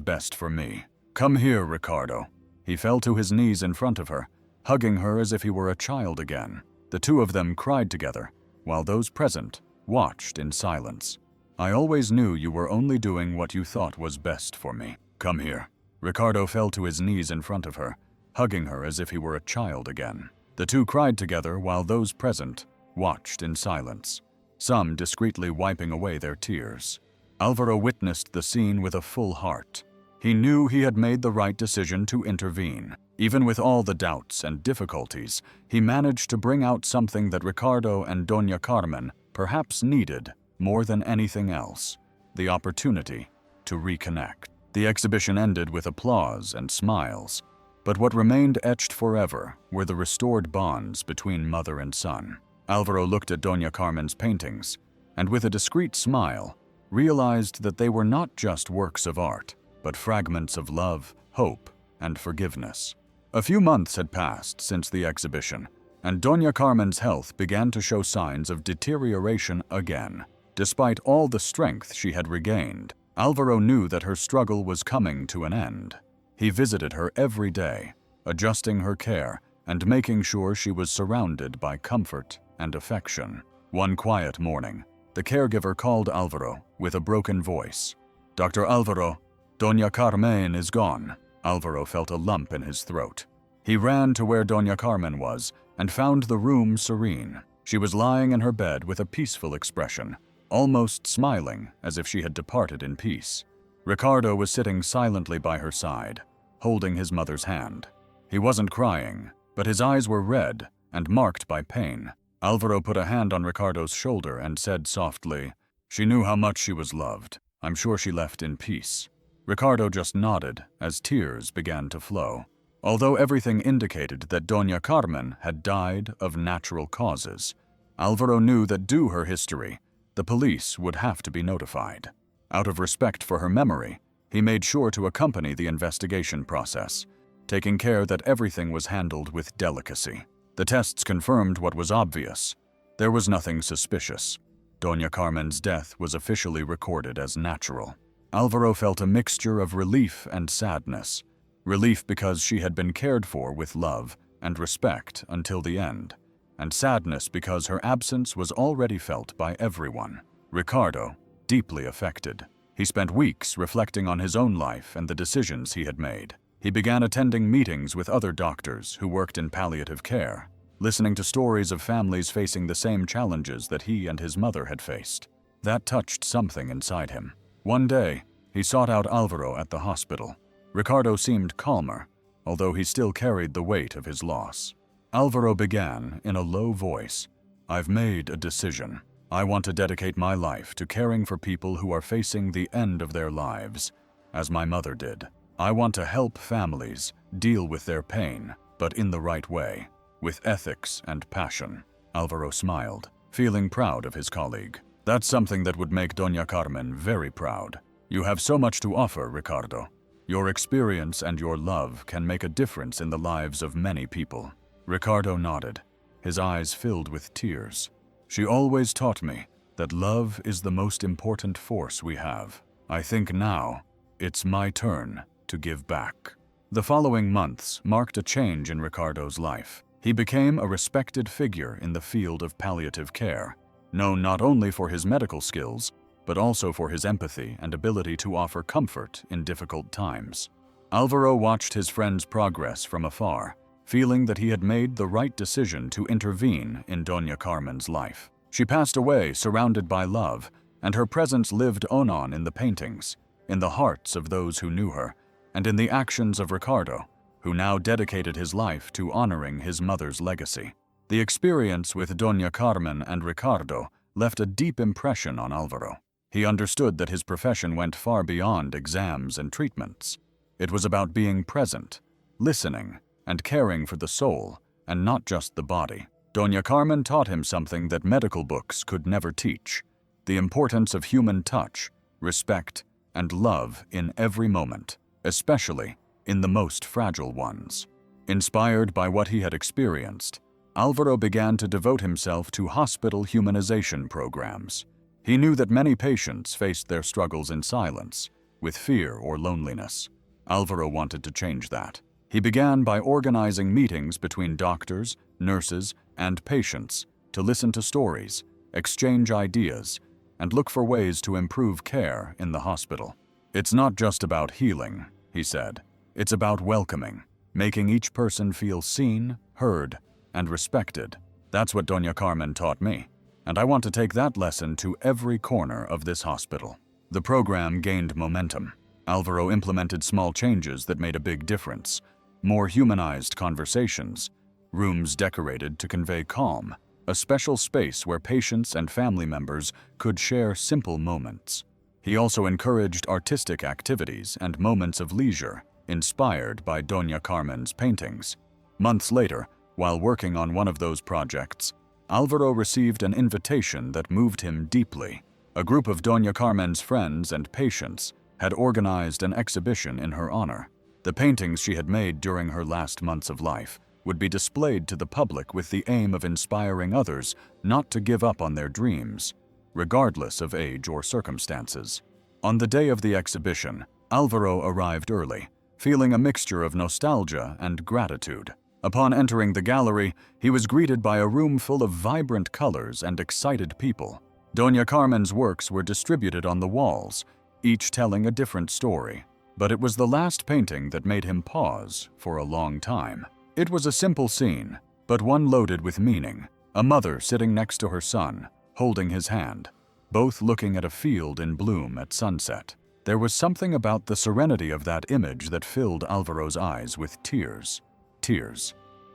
Speaker 1: best for me. Come here, Ricardo." He fell to his knees in front of her, hugging her as if he were a child again. The two of them cried together, while those present watched in silence. "I always knew you were only doing what you thought was best for me. Come here." Ricardo fell to his knees in front of her, hugging her as if he were a child again. The two cried together while those present watched in silence, some discreetly wiping away their tears. Alvaro witnessed the scene with a full heart. He knew he had made the right decision to intervene. Even with all the doubts and difficulties, he managed to bring out something that Ricardo and Doña Carmen perhaps needed more than anything else: the opportunity to reconnect. The exhibition ended with applause and smiles, but what remained etched forever were the restored bonds between mother and son. Alvaro looked at Doña Carmen's paintings, and with a discreet smile, realized that they were not just works of art, but fragments of love, hope, and forgiveness. A few months had passed since the exhibition, and Doña Carmen's health began to show signs of deterioration again. Despite all the strength she had regained, Alvaro knew that her struggle was coming to an end. He visited her every day, adjusting her care and making sure she was surrounded by comfort and affection. One quiet morning, the caregiver called Alvaro with a broken voice. "Dr. Alvaro, Doña Carmen is gone." Alvaro felt a lump in his throat. He ran to where Doña Carmen was and found the room serene. She was lying in her bed with a peaceful expression, almost smiling as if she had departed in peace. Ricardo was sitting silently by her side, holding his mother's hand. He wasn't crying, but his eyes were red and marked by pain. Alvaro put a hand on Ricardo's shoulder and said softly, "She knew how much she was loved. I'm sure she left in peace." Ricardo just nodded as tears began to flow. Although everything indicated that Doña Carmen had died of natural causes, Alvaro knew that due her history, the police would have to be notified. Out of respect for her memory, he made sure to accompany the investigation process, taking care that everything was handled with delicacy. The tests confirmed what was obvious. There was nothing suspicious. Doña Carmen's death was officially recorded as natural. Alvaro felt a mixture of relief and sadness. Relief because she had been cared for with love and respect until the end, and sadness because her absence was already felt by everyone. Ricardo, deeply affected. He spent weeks reflecting on his own life and the decisions he had made. He began attending meetings with other doctors who worked in palliative care, listening to stories of families facing the same challenges that he and his mother had faced. That touched something inside him. One day, he sought out Alvaro at the hospital. Ricardo seemed calmer, although he still carried the weight of his loss. Alvaro began in a low voice, "I've made a decision. I want to dedicate my life to caring for people who are facing the end of their lives, as my mother did. I want to help families deal with their pain, but in the right way, with ethics and passion." Alvaro smiled, feeling proud of his colleague. That's something that would make Doña Carmen very proud. You have so much to offer, Ricardo. Your experience and your love can make a difference in the lives of many people. Ricardo nodded, his eyes filled with tears. She always taught me that love is the most important force we have. I think now it's my turn to give back. The following months marked a change in Ricardo's life. He became a respected figure in the field of palliative care, known not only for his medical skills, but also for his empathy and ability to offer comfort in difficult times. Alvaro watched his friend's progress from afar, feeling that he had made the right decision to intervene in Doña Carmen's life. She passed away surrounded by love, and her presence lived on in the paintings, in the hearts of those who knew her, and in the actions of Ricardo, who now dedicated his life to honoring his mother's legacy. The experience with Doña Carmen and Ricardo left a deep impression on Alvaro. He understood that his profession went far beyond exams and treatments. It was about being present, listening, and caring for the soul, and not just the body. Doña Carmen taught him something that medical books could never teach: the importance of human touch, respect, and love in every moment, especially in the most fragile ones. Inspired by what he had experienced, Alvaro began to devote himself to hospital humanization programs. He knew that many patients faced their struggles in silence, with fear or loneliness. Alvaro wanted to change that. He began by organizing meetings between doctors, nurses, and patients to listen to stories, exchange ideas, and look for ways to improve care in the hospital. It's not just about healing, he said. It's about welcoming, making each person feel seen, heard, and respected. That's what Doña Carmen taught me, and I want to take that lesson to every corner of this hospital. The program gained momentum. Alvaro implemented small changes that made a big difference. More humanized conversations, rooms decorated to convey calm, a special space where patients and family members could share simple moments. He also encouraged artistic activities and moments of leisure, inspired by Doña Carmen's paintings. Months later, while working on one of those projects, Alvaro received an invitation that moved him deeply. A group of Doña Carmen's friends and patients had organized an exhibition in her honor. The paintings she had made during her last months of life would be displayed to the public with the aim of inspiring others not to give up on their dreams, regardless of age or circumstances. On the day of the exhibition, Alvaro arrived early, feeling a mixture of nostalgia and gratitude. Upon entering the gallery, he was greeted by a room full of vibrant colors and excited people. Doña Carmen's works were distributed on the walls, each telling a different story. But it was the last painting that made him pause for a long time. It was a simple scene, but one loaded with meaning. A mother sitting next to her son, holding his hand, both looking at a field in bloom at sunset. There was something about the serenity of that image that filled Alvaro's eyes with tears.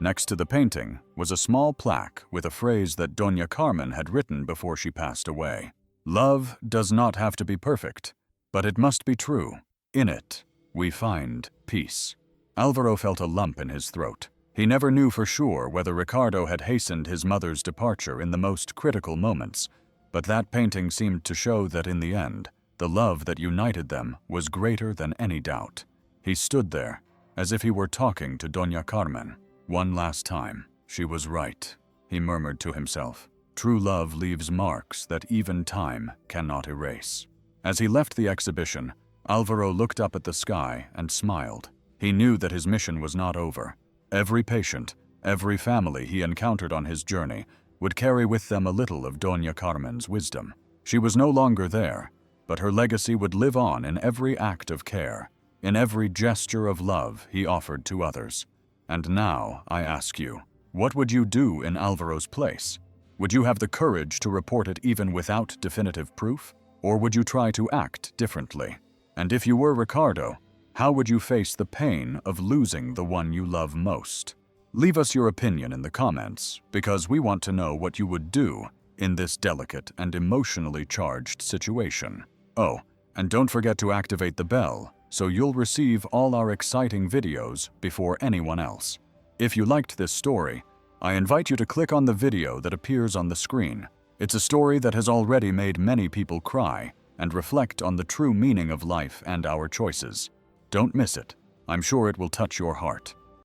Speaker 1: Next to the painting was a small plaque with a phrase that Doña Carmen had written before she passed away. Love does not have to be perfect, but it must be true. In it, we find peace. Alvaro felt a lump in his throat. He never knew for sure whether Ricardo had hastened his mother's departure in the most critical moments, but that painting seemed to show that in the end, the love that united them was greater than any doubt. He stood there, as if he were talking to Doña Carmen. One last time. She was right, he murmured to himself. True love leaves marks that even time cannot erase. As he left the exhibition, Alvaro looked up at the sky and smiled. He knew that his mission was not over. Every patient, every family he encountered on his journey would carry with them a little of Doña Carmen's wisdom. She was no longer there, but her legacy would live on in every act of care, in every gesture of love he offered to others. And now, I ask you, what would you do in Alvaro's place? Would you have the courage to report it even without definitive proof? Or would you try to act differently? And if you were Ricardo, how would you face the pain of losing the one you love most? Leave us your opinion in the comments, because we want to know what you would do in this delicate and emotionally charged situation. Oh, and don't forget to activate the bell so you'll receive all our exciting videos before anyone else. If you liked this story, I invite you to click on the video that appears on the screen. It's a story that has already made many people cry and reflect on the true meaning of life and our choices. Don't miss it. I'm sure it will touch your heart.